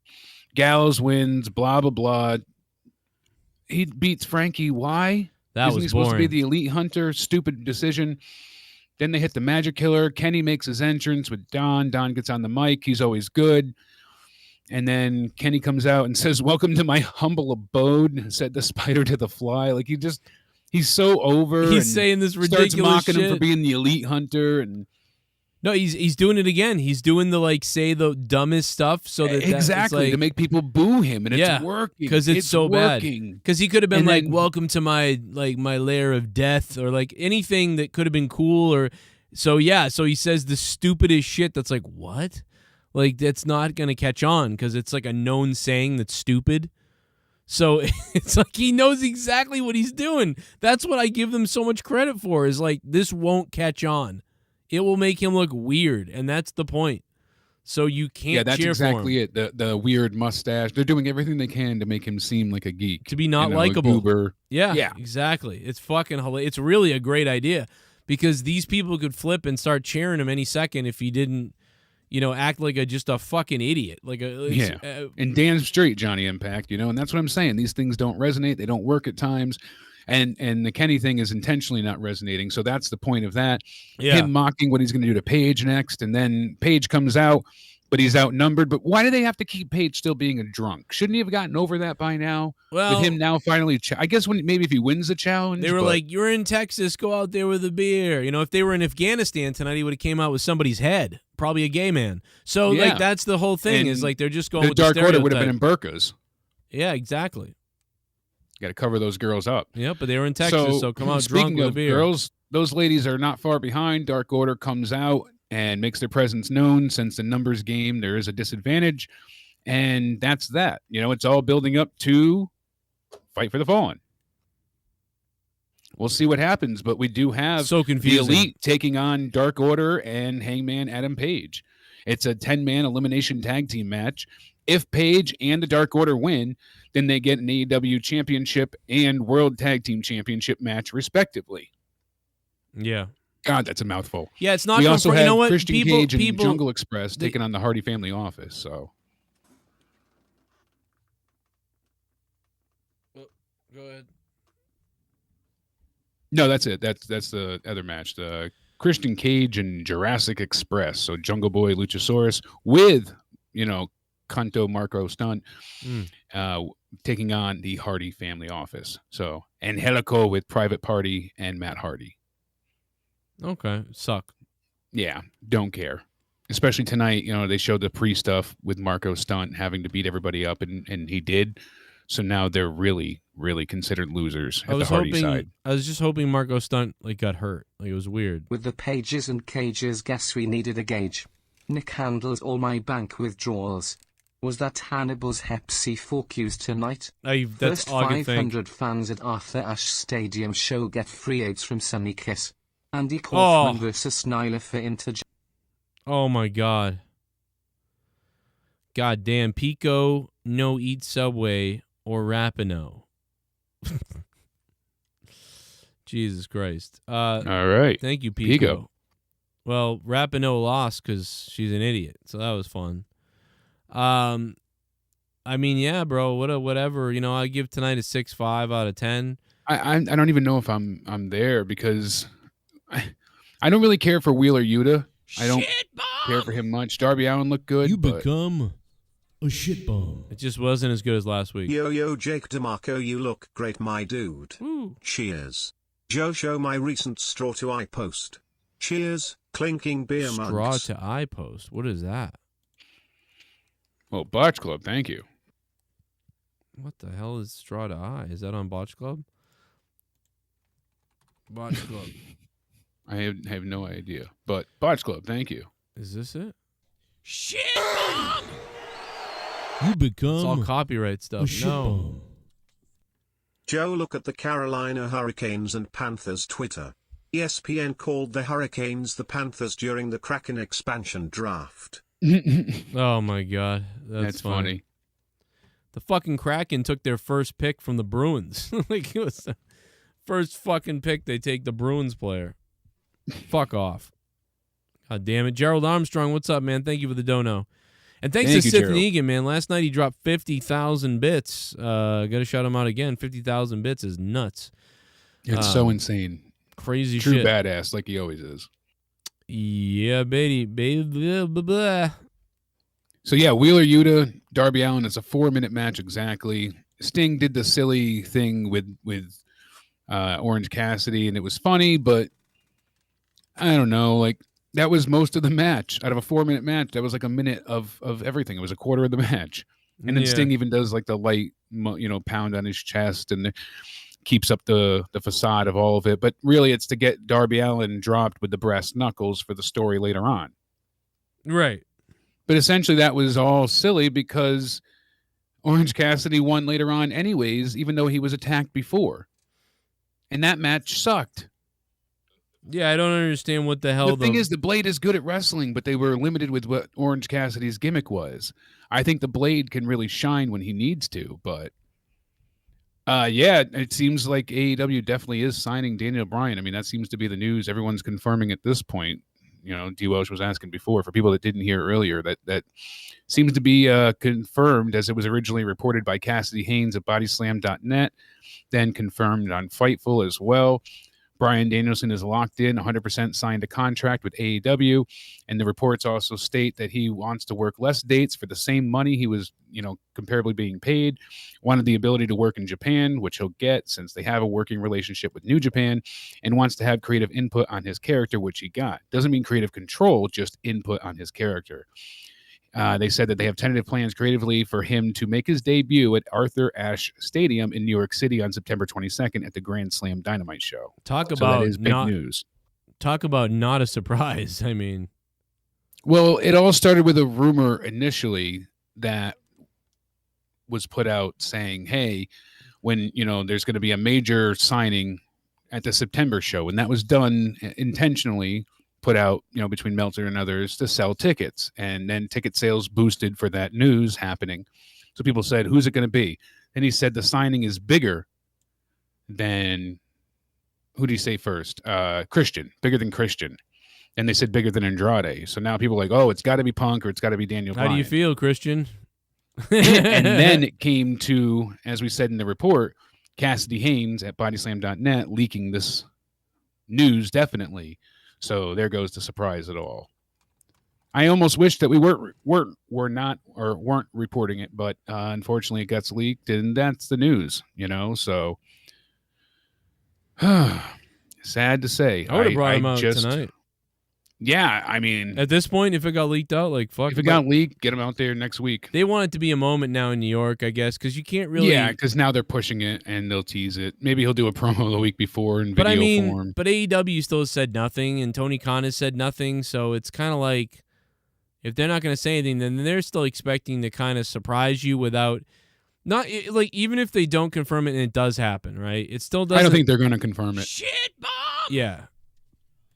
Gallows wins, blah, blah, blah. He beats Frankie. Why? Isn't he supposed to be the elite hunter? Stupid decision. Then they hit the Magic Killer. Kenny makes his entrance with Don. Don gets on the mic. He's always good. And then Kenny comes out and says, welcome to my humble abode, said the spider to the fly. Like, he's so over. He's saying this ridiculous starts mocking shit. him for being the elite hunter. And no, he's doing it again. He's doing the, like, say the dumbest stuff so that exactly like, to make people boo him. And it's working. Because it's so working. bad. Because he could have been like, welcome to my lair of death, or like anything that could have been cool. Or so he says the stupidest shit that's like, what? Like, that's not going to catch on because it's like a known saying that's stupid. So it's like he knows exactly what he's doing. That's what I give them so much credit for, is like, this won't catch on. It will make him look weird, and that's the point. So you can't that's cheer exactly for him. The weird mustache. They're doing everything they can to make him seem like a geek. To be not likable. Yeah, exactly. It's fucking hilarious. It's really a great idea because these people could flip and start cheering him any second if he didn't, act like just a fucking idiot. And damn straight, Johnny Impact, and that's what I'm saying. These things don't resonate. They don't work at times. And the Kenny thing is intentionally not resonating. So that's the point of that. Yeah. Him mocking what he's going to do to Paige next. And then Paige comes out, but he's outnumbered. But why do they have to keep Page still being a drunk? Shouldn't he have gotten over that by now? Well, with him now finally, I guess maybe if he wins the challenge. They were like, "You're in Texas, go out there with a beer." You know, if they were in Afghanistan tonight, he would have came out with somebody's head, probably a gay man. So like that's the whole thing. Is like they're just going. The with Dark the Order would have been in burqas. Yeah, exactly. Got to cover those girls up. Yep, but they were in Texas, so come out drunk with a beer. Girls, those ladies are not far behind. Dark Order comes out and makes their presence known. Since the numbers game, there is a disadvantage, and that's that. You know, it's all building up to Fight for the Fallen. We'll see what happens, but we do have the Elite taking on Dark Order and Hangman Adam Page. It's a 10-man elimination tag team match. If Page and the Dark Order win, then they get an AEW Championship and World Tag Team Championship match, respectively. Yeah. God, that's a mouthful. Yeah, it's not. We also have you know what? Christian Cage and Jungle Express taking on the Hardy Family Office. So, go ahead. No, that's it. That's the other match. The Christian Cage and Jurassic Express. So Jungle Boy Luchasaurus with, Kanto Marco Stunt taking on the Hardy Family Office. So, and Helico with Private Party and Matt Hardy. Okay, suck. Yeah, don't care. Especially tonight, they showed the pre-stuff with Marco Stunt having to beat everybody up, and he did. So now they're really, really considered losers at the Hardy side. I was just hoping Marco Stunt got hurt. It was weird. With the Pages and Cages, guess we needed a Gage. Nick handles all my bank withdrawals. Was that Hannibal's Hep C focus tonight? That's First all I can 500 fans at Arthur Ashe Stadium show get free AIDS from Sunny Kiss. Andy Kaufman versus Nyla for Interj. Oh my God. God damn. Pico, no eat Subway, or Rapinoe. Jesus Christ. All right. Thank you, Pico. Well, Rapinoe lost because she's an idiot, so that was fun. I mean, yeah, bro. Whatever. I give tonight a 6.5 out of 10. I don't even know if I'm there because I don't really care for Wheeler Yuta. I don't care for him much. Darby Allin looked good. You become a shit bomb. It just wasn't as good as last week. Yo, Jake DeMarco, you look great, my dude. Ooh. Cheers. Joe, show my recent straw to eye post. Cheers, clinking beer mugs. Straw to eye post. What is that? Well, Botch Club, thank you. What the hell is straw to eye? Is that on Botch Club? Botch Club. I have no idea. But Botch Club, thank you. Is this it? Shit bomb! You become it's all copyright stuff. No. Bomb. Joe, look at the Carolina Hurricanes and Panthers Twitter. ESPN called the Hurricanes the Panthers during the Kraken expansion draft. Oh my God. That's funny. The fucking Kraken took their first pick from the Bruins. It was the first fucking pick they take the Bruins player. Fuck off. God damn it. Gerald Armstrong, what's up, man? Thank you for the dono. And thanks to Sith Negan, man. Last night he dropped 50,000 bits. Gotta shout him out again. 50,000 bits is nuts. It's so insane. Crazy True shit. Badass, like he always is. Yeah, baby. Blah, blah, blah. So, yeah, Wheeler Yuta, Darby Allin, it's a 4-minute match exactly. Sting did the silly thing with Orange Cassidy, and it was funny, but I don't know. That was most of the match. Out of a 4-minute match, that was like a minute of everything. It was a quarter of the match. And then Sting even does the light, pound on his chest and keeps up the facade of all of it. But really, it's to get Darby Allin dropped with the brass knuckles for the story later on. Right. But essentially, that was all silly because Orange Cassidy won later on anyways, even though he was attacked before. And that match sucked. Yeah, I don't understand what the hell. The thing is, the Blade is good at wrestling, but they were limited with what Orange Cassidy's gimmick was. I think the Blade can really shine when he needs to, but yeah, it seems like AEW definitely is signing Daniel Bryan. I mean, that seems to be the news. Everyone's confirming at this point. D. Welsh was asking before. For people that didn't hear earlier, that seems to be confirmed as it was originally reported by Cassidy Haynes at bodyslam.net, then confirmed on Fightful as well. Bryan Danielson is locked in, 100% signed a contract with AEW, and the reports also state that he wants to work less dates for the same money he was, comparably being paid. Wanted the ability to work in Japan, which he'll get since they have a working relationship with New Japan, and wants to have creative input on his character, which he got. Doesn't mean creative control, just input on his character. They said that they have tentative plans creatively for him to make his debut at Arthur Ashe Stadium in New York City on September 22nd at the Grand Slam Dynamite show. Talk So about that is big news. Talk about not a surprise. I mean, well, it all started with a rumor initially that was put out saying, hey, when, there's going to be a major signing at the September show, and that was done intentionally, put out, between Meltzer and others to sell tickets. And then ticket sales boosted for that news happening. So people said, who's it going to be? And he said the signing is bigger than, who did he say first? Christian, bigger than Christian. And they said bigger than Andrade. So now people are like, oh, it's got to be Punk or it's got to be Daniel Bryan. How do you feel, Christian? And then it came to, as we said in the report, Cassidy Haynes at bodyslam.net leaking this news definitely. So there goes the surprise at all. I almost wish that we weren't reporting it, but unfortunately it gets leaked, and that's the news, So sad to say. I would have brought him out tonight. Yeah, I mean, at this point, if it got leaked out, fuck. If it got leaked, get him out there next week. They want it to be a moment now in New York, I guess, because you can't really. Yeah, because now they're pushing it and they'll tease it. Maybe he'll do a promo the week before in video form. But AEW still has said nothing, and Tony Khan has said nothing, so it's kind of like if they're not going to say anything, then they're still expecting to kind of surprise you without. Not even if they don't confirm it and it does happen, right? It still doesn't. I don't think they're going to confirm it. Shit bomb. Yeah.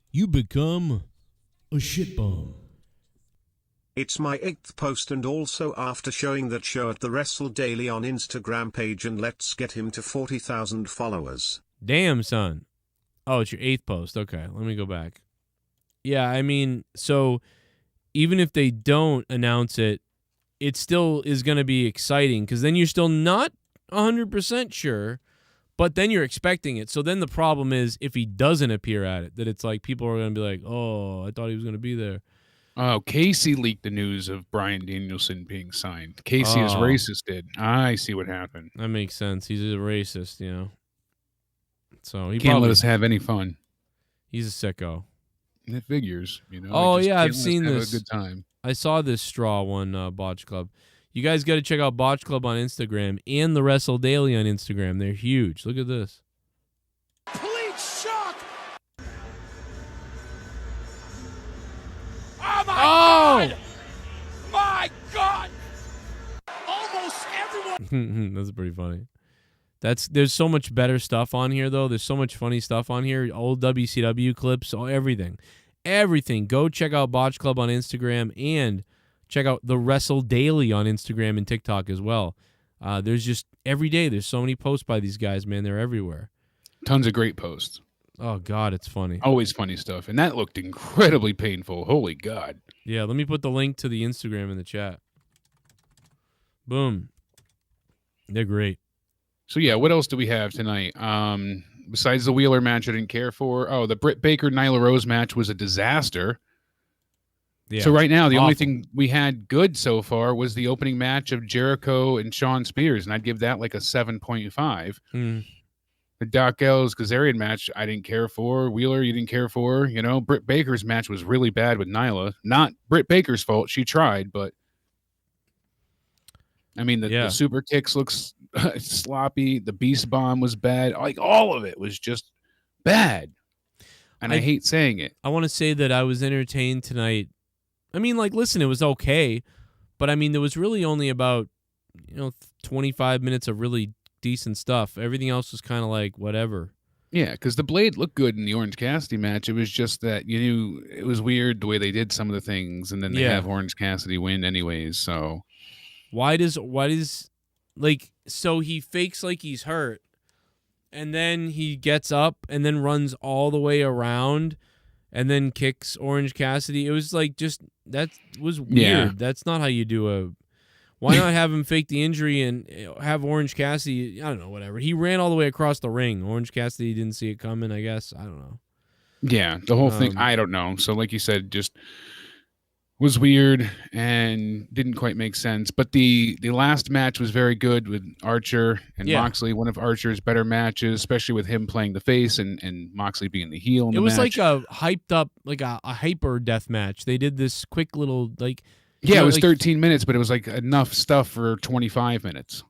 You become a shit bomb. It's my 8th post, and also after showing that show at the Wrestle Daily on Instagram page, and let's get him to 40,000 followers. Damn, son. Oh, it's your 8th post. Okay, let me go back. Yeah, I mean, so even if they don't announce it, it still is going to be exciting because then you're still not 100% sure, but then you're expecting it. So then the problem is if he doesn't appear at it, that it's like people are going to be like, oh, I thought he was going to be there. Oh, Casey leaked the news of Bryan Danielson being signed. Casey is racist did. I see what happened. That makes sense. He's a racist, So he can't let us have any fun. He's a sicko. It figures, Oh, yeah, I've seen have this. A good time. I saw this straw one, Botch Club. You guys got to check out Botch Club on Instagram and the Wrestle Daily on Instagram. They're huge. Look at this. Complete shock! Oh, my God! My God! Almost everyone... That's pretty funny. There's so much better stuff on here, though. There's so much funny stuff on here. Old WCW clips, everything. Everything. Go check out Botch Club on Instagram and check out the Wrestle Daily on Instagram and TikTok as well. There's just every day. There's so many posts by these guys, man. They're everywhere. Tons of great posts. Oh, God, it's funny. Always funny stuff. And that looked incredibly painful. Holy God. Yeah, let me put the link to the Instagram in the chat. Boom. They're great. So, yeah, what else do we have tonight? Besides the Wheeler match I didn't care for. Oh, the Britt Baker-Nyla Rose match was a disaster. Yeah, so right now, the only thing we had good so far was the opening match of Jericho and Shawn Spears, and I'd give that like a 7.5. The Doc Ellis Kazarian match I didn't care for. Wheeler, you didn't care for. Britt Baker's match was really bad with Nyla. Not Britt Baker's fault. She tried, but I mean, the super kicks looks sloppy. The Beast Bomb was bad. Like, all of it was just bad. And I hate saying it. I want to say that I was entertained tonight. I mean, listen, it was okay. But, I mean, there was really only about, 25 minutes of really decent stuff. Everything else was kind of like whatever. Yeah, because the Blade looked good in the Orange Cassidy match. It was just that, it was weird the way they did some of the things. And then they have Orange Cassidy win anyways, so... Why does so he fakes like he's hurt, and then he gets up and then runs all the way around and then kicks Orange Cassidy. It was that was weird. Yeah. That's not how you do Why not have him fake the injury and have Orange Cassidy? I don't know, whatever. He ran all the way across the ring. Orange Cassidy didn't see it coming, I guess. I don't know. Yeah, the whole thing, I don't know. So like you said, just was weird and didn't quite make sense. But the last match was very good with Archer and Moxley, one of Archer's better matches, especially with him playing the face and Moxley being the heel in the match. It was like a hyped up, like a hyper death match. They did this quick little, like... Yeah, it was 13 minutes, but it was like enough stuff for 25 minutes.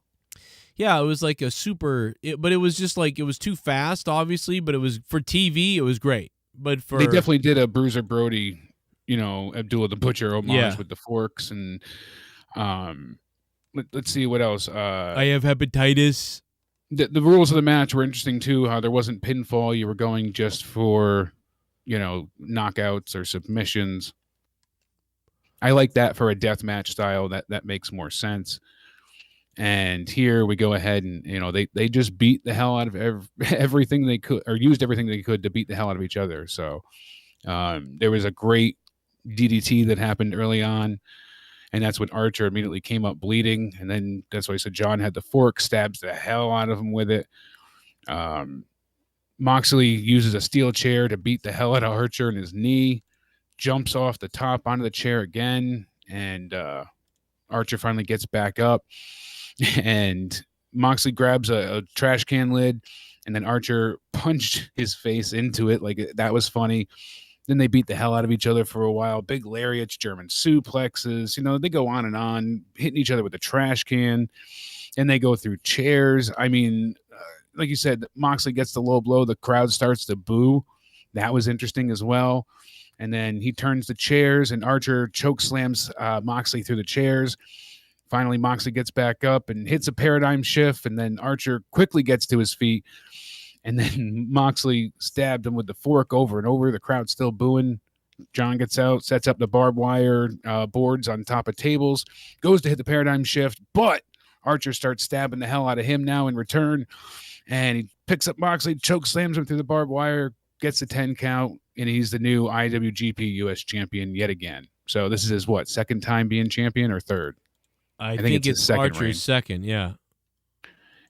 Yeah, it was like a super... but it was just like, it was too fast, obviously, but it was, for TV, it was great. But for... They definitely did a Bruiser Brody... Abdullah the Butcher homage with the forks and let's see what else. I have hepatitis. The rules of the match were interesting too. How there wasn't pinfall; you were going just for, knockouts or submissions. I like that for a death match style. That makes more sense. And here we go ahead and they just beat the hell out of everything they could, or used everything they could to beat the hell out of each other. So there was a great DDT that happened early on, and that's when Archer immediately came up bleeding, and then that's why I said John had the fork, stabs the hell out of him with it. Moxley uses a steel chair to beat the hell out of Archer in his knee, jumps off the top onto the chair again, and Archer finally gets back up, and Moxley grabs a trash can lid, and then Archer punched his face into it. Like, that was funny. Then they beat the hell out of each other for a while. Big lariats, German suplexes. They go on, hitting each other with a trash can. And they go through chairs. I mean, like you said, Moxley gets the low blow. The crowd starts to boo. That was interesting as well. And then he turns the chairs, and Archer choke slams Moxley through the chairs. Finally, Moxley gets back up and hits a paradigm shift. And then Archer quickly gets to his feet. And then Moxley stabbed him with the fork over and over. The crowd's still booing. John gets out, sets up the barbed wire boards on top of tables, goes to hit the paradigm shift, but Archer starts stabbing the hell out of him now in return. And he picks up Moxley, choke slams him through the barbed wire, gets the 10 count, and he's the new IWGP US champion yet again. So this is his, second time being champion or third? I think it's Archer's second, yeah.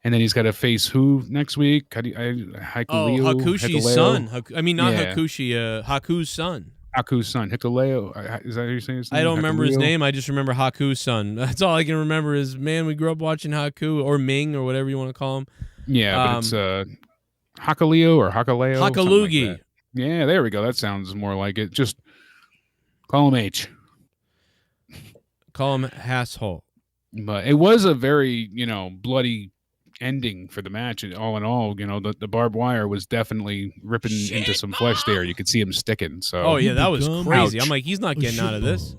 And then he's got to face who next week? Hakushi's son. Hakushi, Haku's son. Haku's son. Hikuleo. Is that how you're saying his name? I don't remember his name. I just remember Haku's son. That's all I can remember is, man, we grew up watching Haku, or Ming, or whatever you want to call him. Yeah, but it's Hakuleo or Hakaleo. Hakalugi. Like, yeah, there we go. That sounds more like it. Just call him H. Call him Hasshole. But it was a very, bloody ending for the match. All in all, the barbed wire was definitely ripping into some flesh there. You could see him sticking. So that was crazy. Ouch. I'm like, he's not getting out of this.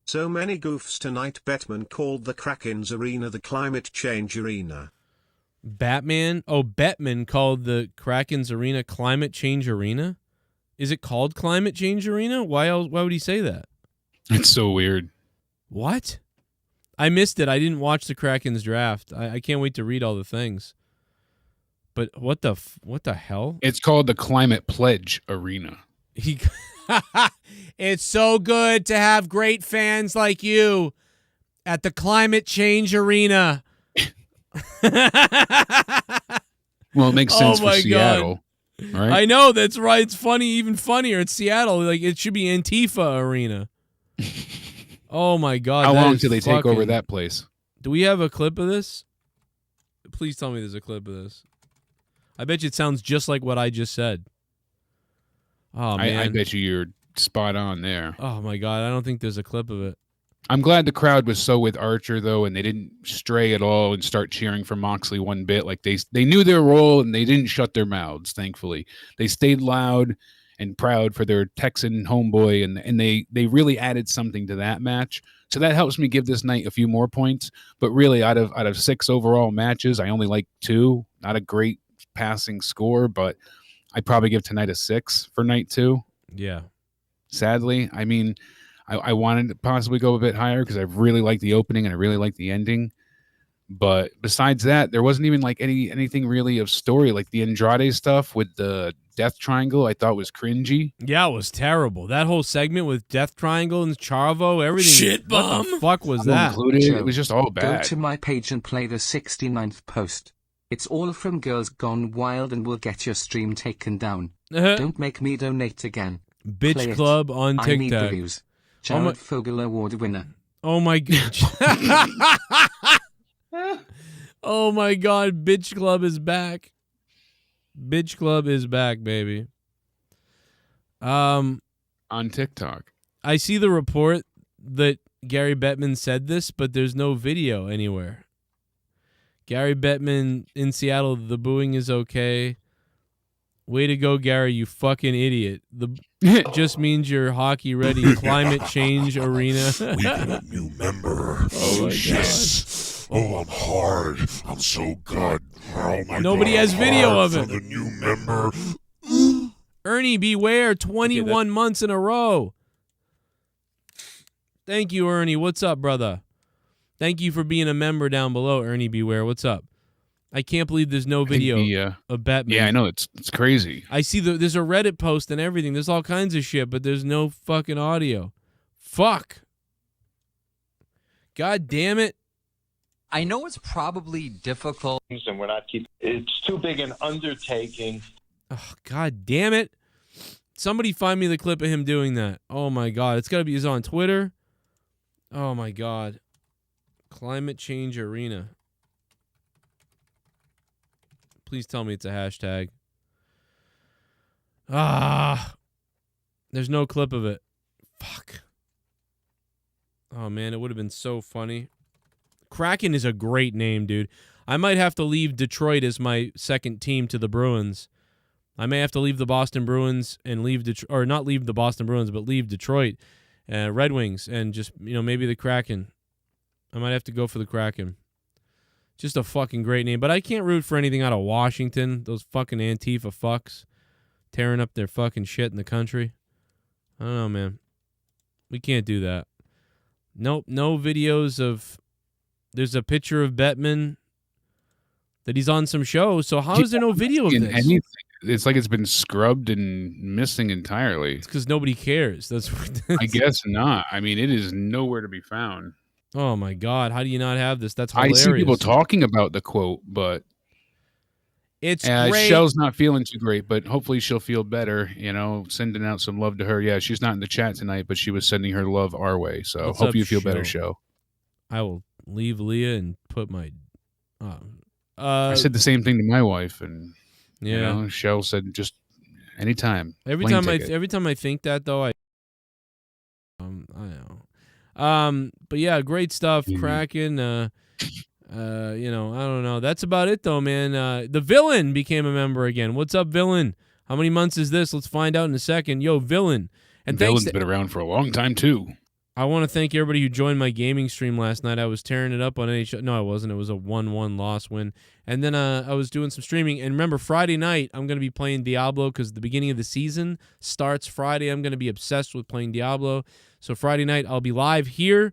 So many goofs tonight. Batman called the Kraken's arena the climate change arena. Bettman called the Kraken's arena climate change arena. Is it called climate change arena? Why would he say that? It's so weird. What? I missed it. I didn't watch the Kraken's draft. I can't wait to read all the things. But what the hell? It's called the Climate Pledge Arena. It's so good to have great fans like you at the Climate Change Arena. Well, it makes sense for Seattle. Right? I know, that's right. It's funny, even funnier. It's Seattle. Like, it should be Antifa Arena. Oh my God! How long till they take over that place? Do we have a clip of this? Please tell me there's a clip of this. I bet you it sounds just like what I just said. Oh man! I bet you're spot on there. Oh my God! I don't think there's a clip of it. I'm glad the crowd was so with Archer though, and they didn't stray at all and start cheering for Moxley one bit. Like they knew their role and they didn't shut their mouths. Thankfully, they stayed loud and proud for their Texan homeboy, and they really added something to that match. So that helps me give this night a few more points. But really, out of 6 overall matches, I only like 2. Not a great passing score, but I'd probably give tonight a 6 for night 2. Yeah. Sadly, I mean, I wanted to possibly go a bit higher because I really like the opening and I really like the ending. But besides that, there wasn't even like anything really of story, like the Andrade stuff with the Death Triangle I thought was cringy. Yeah, it was terrible. That whole segment with Death Triangle and Charvo, everything. Shit, what bum. the fuck was Not that? included. Joe, It was just all Go bad. to my page and play the 69th post. It's all from Girls Gone Wild and will get your stream taken down. Don't make me donate again. Play Bitch it. Club on I need the TikTok. views. Oh my- Jared Fogle Award winner. Oh my god. Oh my god, Bitch Club is back. Bitch Club is back, baby. On TikTok. I see the report that Gary Bettman said this, but there's no video anywhere. Gary Bettman in Seattle, the booing is okay. Way to go, Gary, you fucking idiot. The just means you're hockey ready. Climate change arena. We got a new member. Oh, my Yes. Oh, I'm hard. I'm so good. Oh my Nobody God, has I'm video hard of for it. the new member. Ernie, beware, 21 months in a row. Thank you, Ernie. What's up, brother? Thank you for being a member down below, Ernie Beware. What's up? I can't believe there's no video of Batman. Yeah, I know. It's crazy. I see there's a Reddit post and everything. There's all kinds of shit, but there's no fucking audio. Fuck. God damn it. I know it's probably difficult. And we're not keeping. It's too big an undertaking. Oh, God damn it. Somebody find me the clip of him doing that. Oh, my God. It's got to be on Twitter. Oh, my God. Climate Change Arena. Please tell me it's a hashtag. There's no clip of it. Fuck. Oh, man. It would have been so funny. Kraken is a great name, dude. I might have to leave Detroit as my second team to the Bruins. I may have to leave the Boston Bruins and leave Detroit, or not leave the Boston Bruins, but leave Detroit, Red Wings, and just, maybe the Kraken. I might have to go for the Kraken. Just a fucking great name. But I can't root for anything out of Washington. Those fucking Antifa fucks tearing up their fucking shit in the country. I don't know, man. We can't do that. Nope, no videos of... There's a picture of Bettman that he's on some show. So how is there no video of this? Anything. It's like it's been scrubbed and missing entirely. It's because nobody cares. That's I guess not. I mean, it is nowhere to be found. Oh my God! How do you not have this? That's hilarious. I see people talking about the quote, but it's great. Shell's not feeling too great, but hopefully she'll feel better. Sending out some love to her. Yeah, she's not in the chat tonight, but she was sending her love our way. So What's hope up, you feel better, Shell? Shell. I will leave Leah and put my. I said the same thing to my wife, and yeah, Shell said just anytime. Every Plane time ticket. I think that though, I know. But yeah, great stuff, Kraken. I don't know. That's about it though, man. The Villain became a member again. What's up, Villain? How many months is this? Let's find out in a second. Yo, Villain. And Villain's been around for a long time too. I want to thank everybody who joined my gaming stream last night. I was tearing it up on NHL. No, I wasn't. It was a 1-1 loss win. And then I was doing some streaming. And remember, Friday night, I'm going to be playing Diablo because the beginning of the season starts Friday. I'm going to be obsessed with playing Diablo. So Friday night, I'll be live here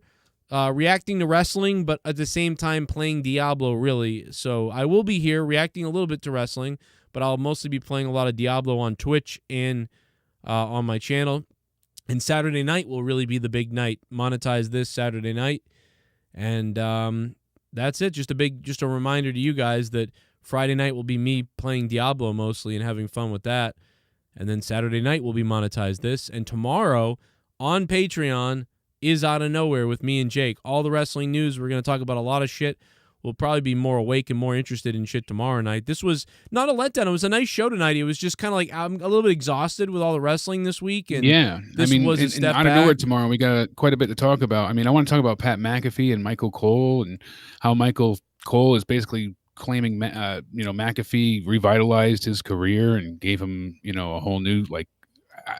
reacting to wrestling, but at the same time playing Diablo, really. So I will be here reacting a little bit to wrestling, but I'll mostly be playing a lot of Diablo on Twitch and on my channel. And Saturday night will really be the big night. Monetize this Saturday night. And that's it. Just a reminder to you guys that Friday night will be me playing Diablo mostly and having fun with that. And then Saturday night will be Monetize This. And tomorrow on Patreon is Out of Nowhere with me and Jake. All the wrestling news. We're going to talk about a lot of shit. We'll probably be more awake and more interested in shit tomorrow night. This was not a letdown. It was a nice show tonight. It was just kind of like I'm a little bit exhausted with all the wrestling this week. And yeah, this was a step Out back. of Nowhere tomorrow, we got quite a bit to talk about. I mean, I want to talk about Pat McAfee and Michael Cole and how Michael Cole is basically claiming, McAfee revitalized his career and gave him, a whole new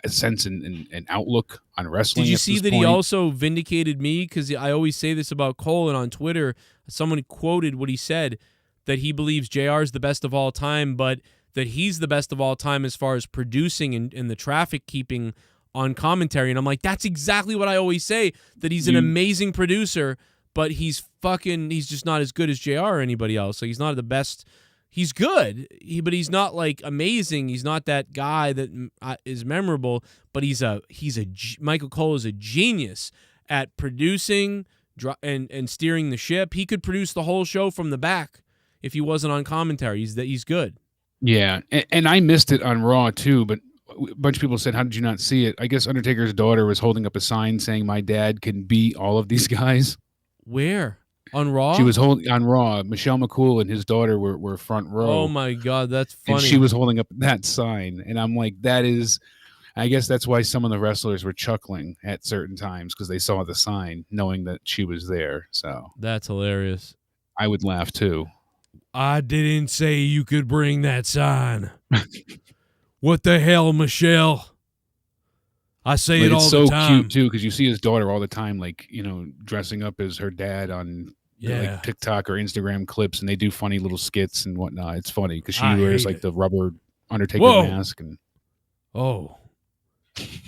sense and outlook on wrestling. Did you see that he also vindicated me? Because I always say this about Cole, and on Twitter, someone quoted what he said, that he believes JR is the best of all time, but that he's the best of all time as far as producing and the traffic keeping on commentary. And I'm like, that's exactly what I always say, that he's an amazing producer, but he's just not as good as JR or anybody else. So he's not the best. he's good, but he's not like amazing. He's not that guy that is memorable. But Michael Cole is a genius at producing and steering the ship. He could produce the whole show from the back if he wasn't on commentary. He's good. Yeah, and I missed it on Raw too, but a bunch of people said, how did you not see it? I guess Undertaker's daughter was holding up a sign saying my dad can beat all of these guys. Where? On Raw? She was holding on Raw. Michelle McCool and his daughter were front row. Oh my God, that's funny. And she was holding up that sign. And I'm like, I guess that's why some of the wrestlers were chuckling at certain times, because they saw the sign knowing that she was there. So that's hilarious. I would laugh too. I didn't say you could bring that sign. What the hell, Michelle? I say it all the time. It's so cute too, because you see his daughter all the time, like, dressing up as her dad on like TikTok or Instagram clips, and they do funny little skits and whatnot. It's funny because she wears like the rubber Undertaker mask. And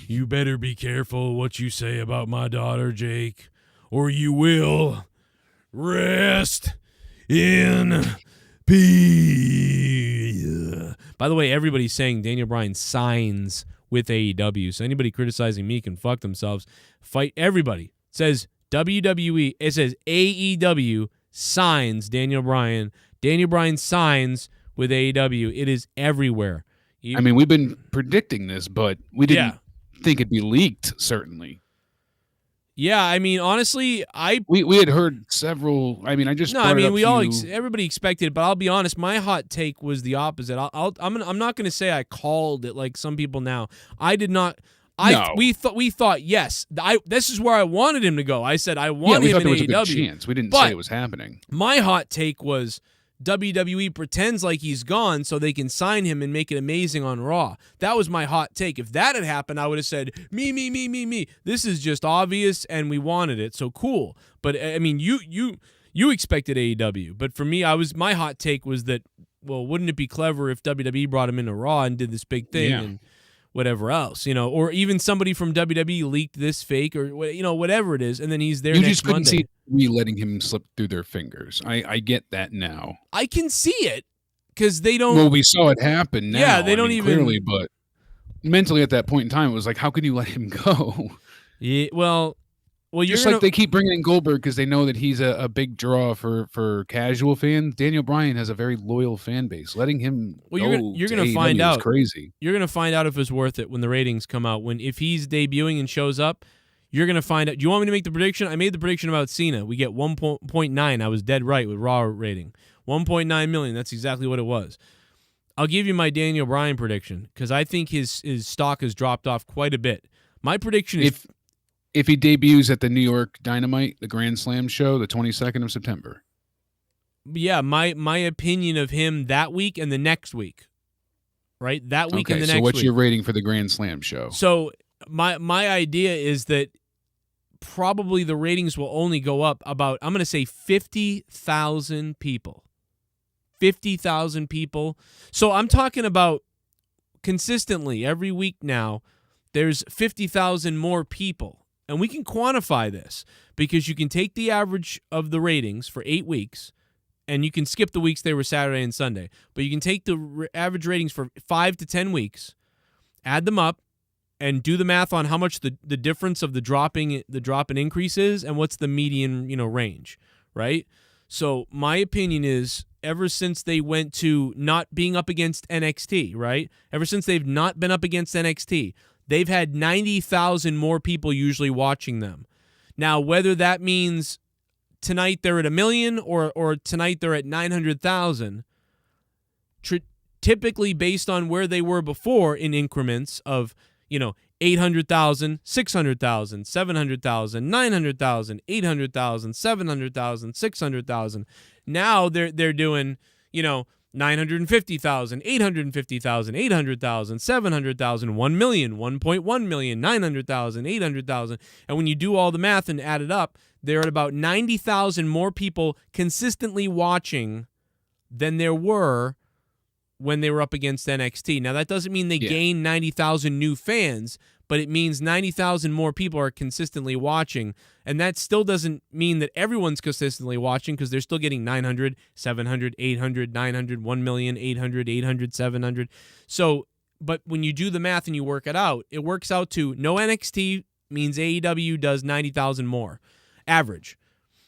you better be careful what you say about my daughter, Jake, or you will rest in peace. By the way, everybody's saying Daniel Bryan signs with AEW. So anybody criticizing me can fuck themselves. Fight everybody. It says WWE. It says AEW signs Daniel Bryan. Daniel Bryan signs with AEW. It is everywhere. I mean, we've been predicting this, but we didn't think it'd be leaked, certainly. Yeah, I mean, honestly, we had heard several. I mean, everybody expected it, but I'll be honest. My hot take was the opposite. I'm not going to say I called it like some people now. I did not. We thought yes. This is where I wanted him to go. I said I want him in AEW. We thought there was a good chance. We didn't say it was happening. My hot take was WWE pretends like he's gone so they can sign him and make it amazing on Raw. That was my hot take. If that had happened, I would have said, me. This is just obvious, and we wanted it, so cool. But, I mean, you expected AEW. But for me, my hot take was that, well, wouldn't it be clever if WWE brought him into Raw and did this big thing and whatever else, or even somebody from WWE leaked this fake or, whatever it is, and then he's there next Monday. You just couldn't see me letting him slip through their fingers. I get that now. I can see it because they don't. Well, we saw it happen now. Yeah, they don't even. Clearly, but mentally at that point in time, it was like, how could you let him go? Yeah, well, just like they keep bringing in Goldberg because they know that he's a big draw for casual fans. Daniel Bryan has a very loyal fan base. Letting him you're going to find out. Crazy. You're going to find out if it's worth it when the ratings come out. If he's debuting and shows up, you're going to find out. Do you want me to make the prediction? I made the prediction about Cena. We get 1.9. I was dead right with Raw rating. 1.9 million. That's exactly what it was. I'll give you my Daniel Bryan prediction because I think his stock has dropped off quite a bit. My prediction is if he debuts at the New York Dynamite, the Grand Slam show, the 22nd of September. Yeah, my opinion of him that week and the next week. Right? That week and the next week. So what's your rating for the Grand Slam show? So my idea is that probably the ratings will only go up about, I'm going to say 50,000 people. 50,000 people. So I'm talking about consistently every week now, there's 50,000 more people. And we can quantify this because you can take the average of the ratings for 8 weeks, and you can skip the weeks they were Saturday and Sunday. But you can take the average ratings for 5 to 10 weeks, add them up, and do the math on how much the difference of the drop in increase is and what's the median range, right? So my opinion is ever since they went to not being up against NXT, right? Ever since they've not been up against NXT, they've had 90,000 more people usually watching them. Now, whether that means tonight they're at 1 million or tonight they're at 900,000, typically based on where they were before in increments of 800,000, 600,000, 700,000, 900,000, 800,000, 700,000, 600,000. Now they're doing, 950,000, 850,000, 800,000, 700,000, 1 million, 1.1 million, 900,000, 800,000. And when you do all the math and add it up, they're at about 90,000 more people consistently watching than there were when they were up against NXT. Now, that doesn't mean they gained 90,000 new fans, but it means 90,000 more people are consistently watching. And that still doesn't mean that everyone's consistently watching, because they're still getting 900, 700, 800, 900, 1 million, 800, 800, 700. So, but when you do the math and you work it out, it works out to no NXT means AEW does 90,000 more average.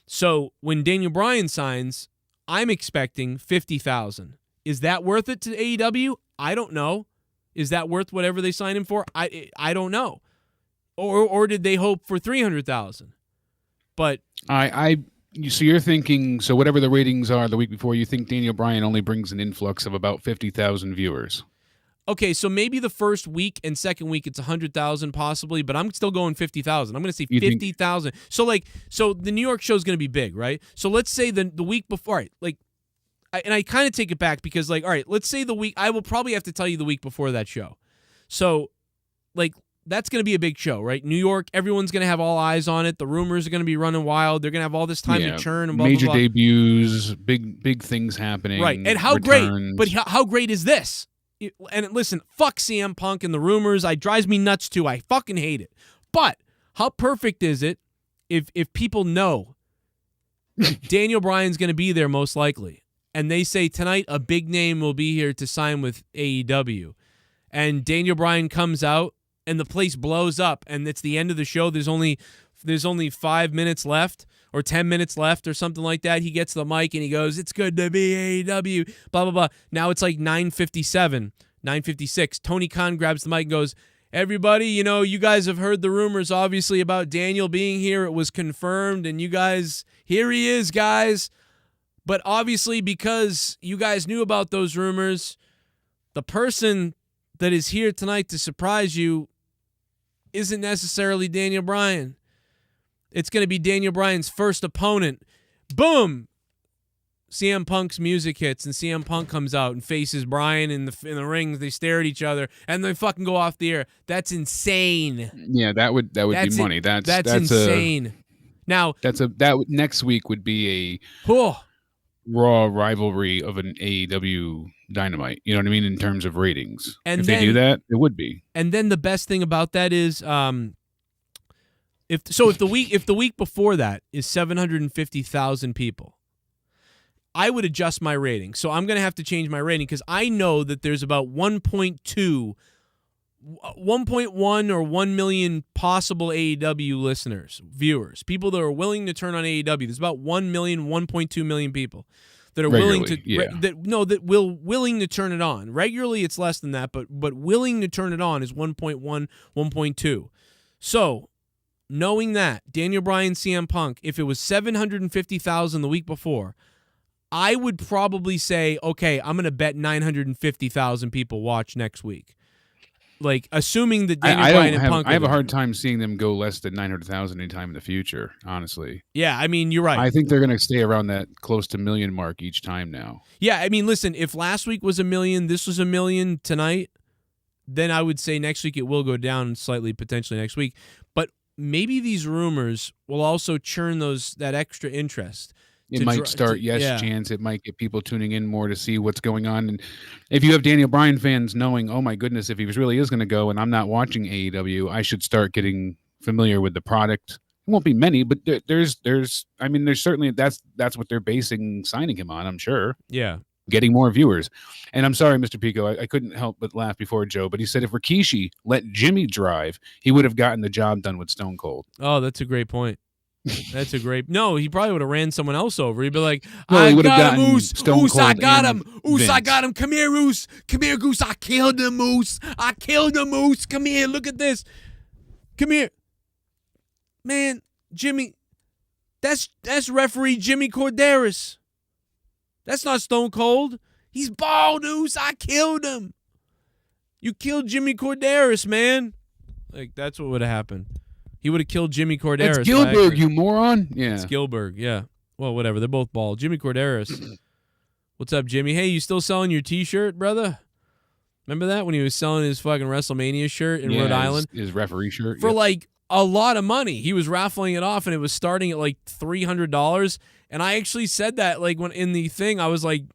So when Daniel Bryan signs, I'm expecting 50,000. Is that worth it to AEW? I don't know. Is that worth whatever they sign him for? I don't know. Or did they hope for 300,000? But so you're thinking, so whatever the ratings are the week before, you think Daniel Bryan only brings an influx of about 50,000 viewers. Okay, so maybe the first week and second week it's 100,000 possibly, but I'm still going 50,000. I'm going to say 50,000. So the New York show is going to be big, right? So let's say the week before, all right, and I kind of take it back because, all right, let's say the week, I will probably have to tell you the week before that show. So, that's going to be a big show, right? New York, everyone's going to have all eyes on it. The rumors are going to be running wild. They're going to have all this time to churn and blah, major blah, blah. debuts, big things happening. Right, and how returns. great, but how great is this? And listen, fuck CM Punk and the rumors. It drives me nuts too. I fucking hate it. But how perfect is it if people know Daniel Bryan's going to be there most likely, and they say tonight a big name will be here to sign with AEW, and Daniel Bryan comes out and the place blows up, and it's the end of the show. There's only 5 minutes left or 10 minutes left or something like that. He gets the mic and he goes, "It's good to be AEW, blah, blah, blah." Now it's like 9:57, 9:56. Tony Khan grabs the mic and goes, "Everybody, you guys have heard the rumors, obviously, about Daniel being here. It was confirmed, and you guys, here he is, guys. But obviously, because you guys knew about those rumors, the person that is here tonight to surprise you isn't necessarily Daniel Bryan. It's going to be Daniel Bryan's first opponent." Boom! CM Punk's music hits, and CM Punk comes out and faces Bryan in the ring. They stare at each other, and they fucking go off the air. That's insane. Yeah, that would be money. That's insane. Now next week would be a Raw rivalry of an AEW Dynamite. You know what I mean, in terms of ratings. And if they do that, it would be. And then the best thing about that is, if the week before that is 750,000 people, I would adjust my rating. So I'm going to have to change my rating because I know that there's about 1.1 or 1 million possible AEW listeners, viewers, people that are willing to turn on AEW. There's about 1 million, 1.2 million people that are willing to willing to turn it on. Regularly it's less than that, but willing to turn it on is 1.1, 1.2. So, knowing that, Daniel Bryan, CM Punk, if it was 750,000 the week before, I would probably say, okay, I'm going to bet 950,000 people watch next week. Assuming that Daniel Bryan and Punk... I have a hard time seeing them go less than 900,000 anytime in the future, honestly. Yeah, I mean, you're right. I think they're going to stay around that close to million mark each time now. Yeah, I mean, listen, if last week was 1 million, this was 1 million tonight, then I would say next week it will go down slightly, potentially next week. But maybe these rumors will also churn that extra interest. It might start chance. It might get people tuning in more to see what's going on. And if you have Daniel Bryan fans knowing, oh my goodness, if he really is going to go and I'm not watching AEW, I should start getting familiar with the product. It won't be many, but there's certainly that's what they're basing signing him on, I'm sure. Yeah. Getting more viewers. And I'm sorry, Mr. Pico, I couldn't help but laugh before Joe, but he said if Rikishi let Jimmy drive, he would have gotten the job done with Stone Cold. Oh, that's a great point. That's a great... No, he probably would have ran someone else over. He'd be like, I got him, Oos. Oos, I got him. Oos, I got him. Come here, Oos. Come here, Goose. I killed him, Oos. I killed him, Oos. Come here. Look at this. Come here. Man, Jimmy, that's referee Jimmy Corderas. That's not Stone Cold. He's bald, Oos. I killed him. You killed Jimmy Corderas, man. That's what would have happened. He would have killed Jimmy Corderas. That's Gilbert, you moron. Yeah. It's Gilbert, yeah. Well, whatever. They're both bald. Jimmy Corderas. What's up, Jimmy? Hey, you still selling your T-shirt, brother? Remember that when he was selling his fucking WrestleMania shirt in Rhode Island? His referee shirt. For a lot of money. He was raffling it off, and it was starting at $300. And I actually said that when in the thing, I was like,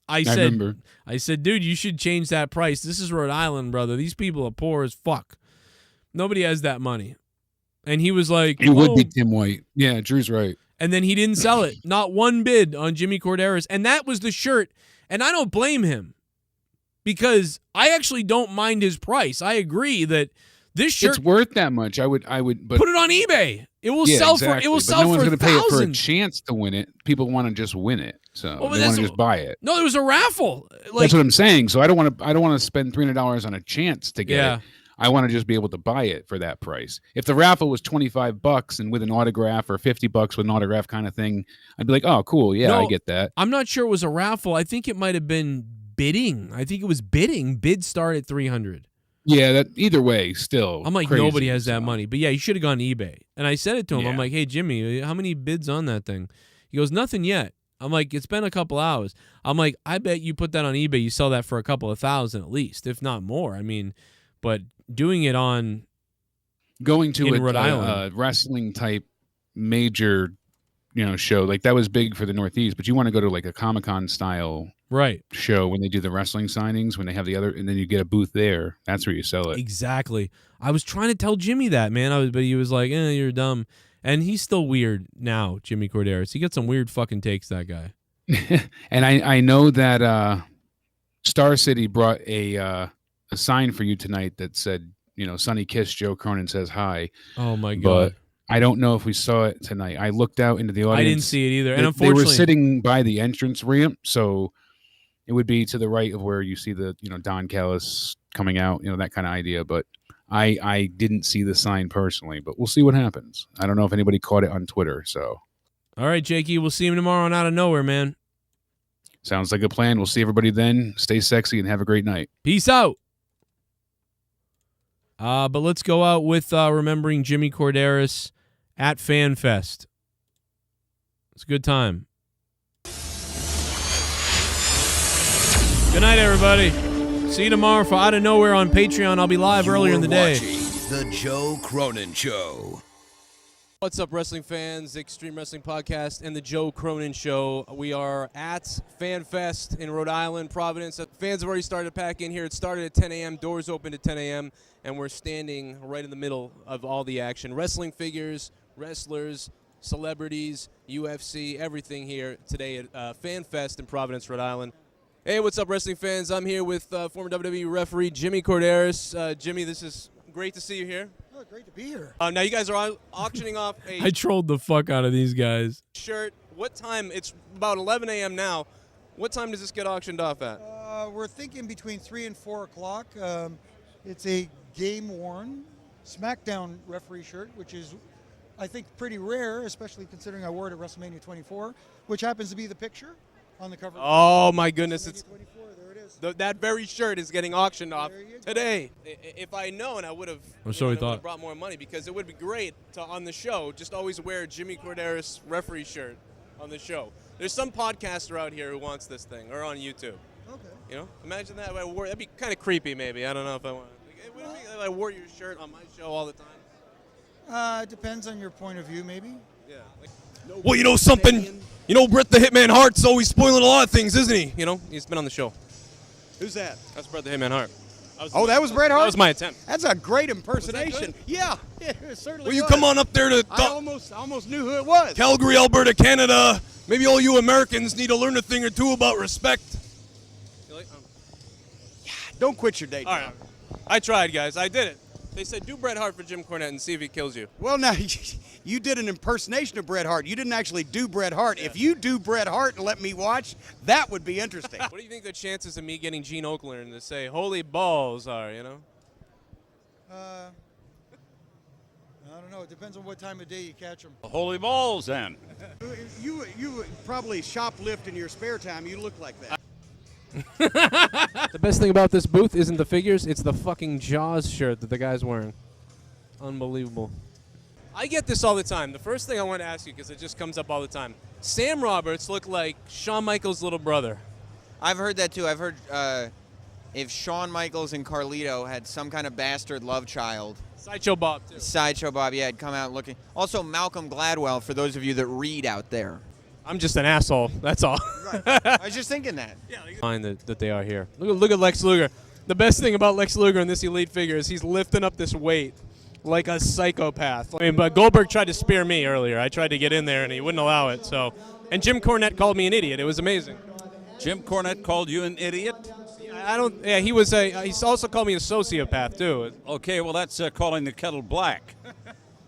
I remember. said, dude, you should change that price. This is Rhode Island, brother. These people are poor as fuck. Nobody has that money. And he was like, It would be Tim White. Yeah, Drew's right. And then he didn't sell it. Not one bid on Jimmy Corderas. And that was the shirt. And I don't blame him because I actually don't mind his price. I agree that this shirt, it's worth that much. I would, but put it on eBay. It will sell exactly. for. It will but sell no one's for going to pay it for a thousands. chance to win it. People want to just win it, so Well, they want to just buy it. No, it was a raffle. Like, that's what I'm saying. So I don't want to spend $300 on a chance to get it. I want to just be able to buy it for that price. If the raffle was $25 and with an autograph or $50 with an autograph kind of thing, I'd be like, oh, cool. Yeah, No, I get that. I'm not sure it was a raffle. I think it might have been bidding. I think it was bidding. Bids start at $300. Yeah, that either way, still. I'm like, crazy, nobody has that money. But yeah, you should have gone eBay. And I said it to him. Yeah. I'm like, hey, Jimmy, how many bids on that thing? He goes, nothing yet. I'm like, it's been a couple hours. I'm like, I bet you put that on eBay, you sell that for a couple of thousand at least, if not more. I mean, but doing it on going to Rhode a Island. wrestling type major, show, like that was big for the Northeast, but you want to go to like a Comic-Con style show when they do the wrestling signings, when they have the other, and then you get a booth there. That's where you sell it. Exactly. I was trying to tell Jimmy that, man. But he was like, you're dumb. And he's still weird now, Jimmy Corderas. He gets some weird fucking takes, that guy. And I know that Star City brought a sign for you tonight that said, Sonny Kiss, Joe Cronin says hi. Oh my God. But I don't know if we saw it tonight. I looked out into the audience. I didn't see it either. And they unfortunately, were sitting by the entrance ramp, so it would be to the right of where you see the, Don Callis coming out, that kind of idea. But I didn't see the sign personally, but we'll see what happens. I don't know if anybody caught it on Twitter. So, all right, Jakey, we'll see him tomorrow on Out of Nowhere, man. Sounds like a plan. We'll see everybody then. Stay sexy and have a great night. Peace out. But let's go out with remembering Jimmy Corderas at Fan Fest. It's a good time. Good night, everybody. See you tomorrow for Out of Nowhere on Patreon. I'll be live earlier in the day. The Joe Cronin Show. What's up, wrestling fans? Extreme Wrestling Podcast and the Joe Cronin Show. We are at Fan Fest in Rhode Island, Providence. Fans have already started to pack in here. It started at 10 a.m., doors opened at 10 a.m., and we're standing right in the middle of all the action. Wrestling figures, wrestlers, celebrities, UFC, everything here today at Fan Fest in Providence, Rhode Island. Hey, what's up, wrestling fans? I'm here with former WWE referee Jimmy Corderas. Jimmy, this is great to see you here. Oh, great to be here. Now you guys are auctioning off a I trolled the fuck out of these guys. shirt. What time? It's about 11 a.m. now. What time does this get auctioned off at? We're thinking between 3 and 4 o'clock. It's a game-worn SmackDown referee shirt, which is, I think, pretty rare, especially considering I wore it at WrestleMania 24, which happens to be the picture on the cover. Oh my goodness! It's 24. There it is. that very shirt is getting auctioned off today. If I known, I would have. Or so we thought. Brought more money because it would be great to on the show. Just always wear a Jimmy Corderas referee shirt on the show. There's some podcaster out here who wants this thing, or on YouTube. Okay. Imagine that. That'd be kind of creepy, maybe. I don't know if I want. Would it be if I wore your shirt on my show all the time? Depends on your point of view, maybe. Yeah. Well, you know something? Bret the Hitman Hart's always spoiling a lot of things, isn't he? He's been on the show. Who's that? That's Bret the Hitman Hart. That was Bret Hart? That was my attempt. That's a great impersonation. Yeah, it certainly Will you was. come on up there to I almost knew who it was. Calgary, Alberta, Canada. Maybe all you Americans need to learn a thing or two about respect. Don't quit your day job. All right. I tried, guys. I did it. They said do Bret Hart for Jim Cornette and see if he kills you. Well, now, you did an impersonation of Bret Hart. You didn't actually do Bret Hart. Yeah. If you do Bret Hart and let me watch, that would be interesting. What do you think the chances of me getting Gene Okerlund to say holy balls are, I don't know. It depends on what time of day you catch them. Holy balls, then. You would probably shoplift in your spare time. You look like that. The best thing about this booth isn't the figures, it's the fucking Jaws shirt that the guy's wearing. Unbelievable. I get this all the time. The first thing I want to ask you, because it just comes up all the time. Sam Roberts looked like Shawn Michaels' little brother. I've heard that too. I've heard if Shawn Michaels and Carlito had some kind of bastard love child. Sideshow Bob, too. Sideshow Bob, yeah, had come out looking. Also, Malcolm Gladwell, for those of you that read out there. I'm just an asshole. That's all. Right. I was just thinking that. Fine that they are here. Look at Lex Luger. The best thing about Lex Luger in this elite figure is he's lifting up this weight like a psychopath. I mean, but Goldberg tried to spear me earlier. I tried to get in there and he wouldn't allow it. So, and Jim Cornette called me an idiot. It was amazing. Jim Cornette called you an idiot? Yeah, he was he's also called me a sociopath too. Okay, well that's calling the kettle black,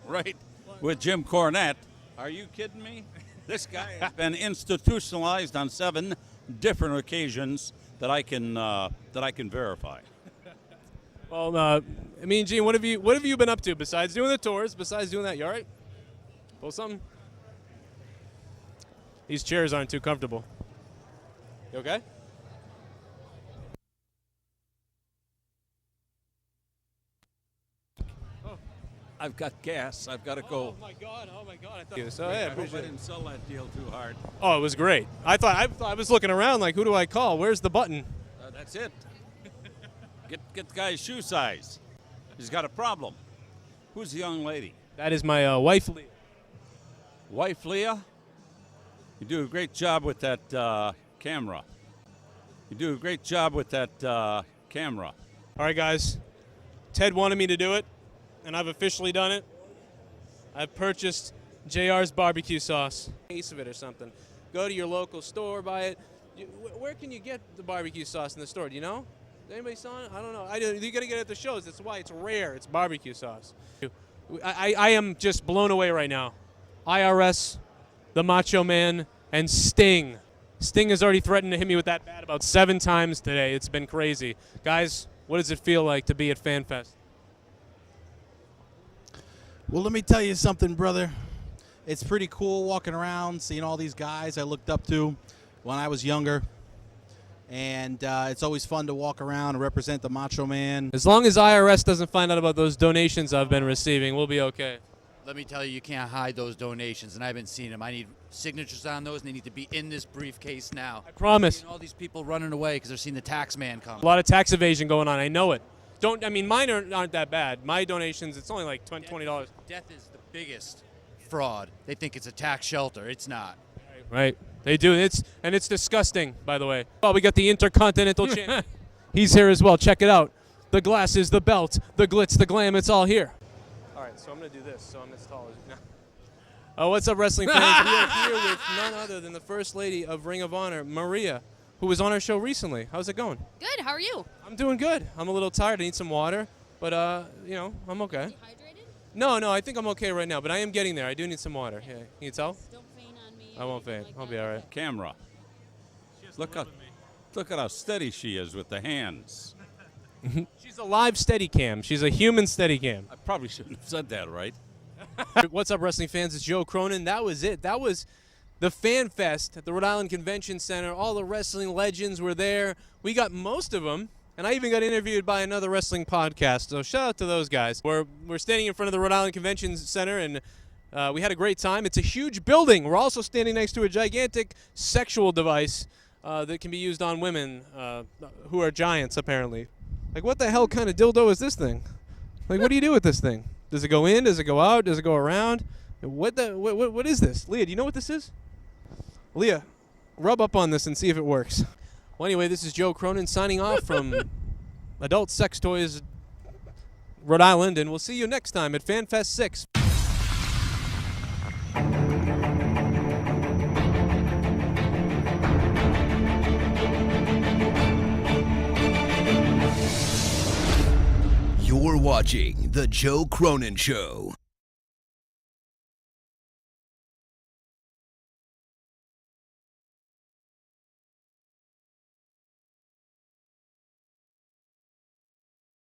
right? With Jim Cornette. Are you kidding me? This guy has been institutionalized on 7 different occasions that I can verify. Well, I mean, Gene, what have you been up to besides doing the tours? Besides doing that, you all right? Pull something. These chairs aren't too comfortable. You okay? I've got gas. I've got to go. Oh my God! I thought so. Yeah, I hope I didn't sell that deal too hard. Oh, it was great. I was looking around like, who do I call? Where's the button? That's it. Get the guy's shoe size. He's got a problem. Who's the young lady? That is my wife, Leah. Wife, Leah? You do a great job with that camera. You do a great job with that camera. All right, guys. Ted wanted me to do it, and I've officially done it. I've purchased JR's barbecue sauce. Case of it or something. Go to your local store, buy it. Where can you get the barbecue sauce in the store? Do you know? Is anybody selling it? I don't know. You got to get it at the shows. That's why it's rare. It's barbecue sauce. I am just blown away right now. IRS, the Macho Man, and Sting. Sting has already threatened to hit me with that bat about 7 times today. It's been crazy. Guys, what does it feel like to be at FanFest? Well, let me tell you something, brother. It's pretty cool walking around, seeing all these guys I looked up to when I was younger. And it's always fun to walk around and represent the Macho Man. As long as IRS doesn't find out about those donations I've been receiving, we'll be okay. Let me tell you, you can't hide those donations, and I've been seeing them. I need signatures on those, and they need to be in this briefcase now. I promise. All these people running away because they're seeing the tax man come. A lot of tax evasion going on. I know it. Mine aren't that bad. My donations, it's only like $20. Death is the biggest fraud. They think it's a tax shelter. It's not. Right. They do. It's disgusting, by the way. Oh, we got the Intercontinental Champ. He's here as well. Check it out. The glasses, the belt, the glitz, the glam, it's all here. All right, so I'm going to do this, so I'm as tall as you. Oh, what's up, wrestling fans? We are here with none other than the First Lady of Ring of Honor, Maria, who was on our show recently. How's it going? Good. How are you? I'm doing good. I'm a little tired. I need some water, but, I'm okay. Dehydrated? No, I think I'm okay right now, but I am getting there. I do need some water. Yeah. Can you tell? Don't faint on me. I won't faint. I'll be all right. Camera. Look at how steady she is with the hands. She's a live Steadicam. She's a human Steadicam. I probably shouldn't have said that, right? What's up, wrestling fans? It's Joe Cronin. That was it. That was the Fan Fest at the Rhode Island Convention Center. All the wrestling legends were there. We got most of them, and I even got interviewed by another wrestling podcast. So shout out to those guys. We're standing in front of the Rhode Island Convention Center, and we had a great time. It's a huge building. We're also standing next to a gigantic sexual device that can be used on women who are giants, apparently. Like, what the hell kind of dildo is this thing? Like, what do you do with this thing? Does it go in? Does it go out? Does it go around? What is this? Leah, do you know what this is? Leah, rub up on this and see if it works. Well, anyway, this is Joe Cronin signing off from Adult Sex Toys Rhode Island, and we'll see you next time at FanFest 6. You're watching The Joe Cronin Show.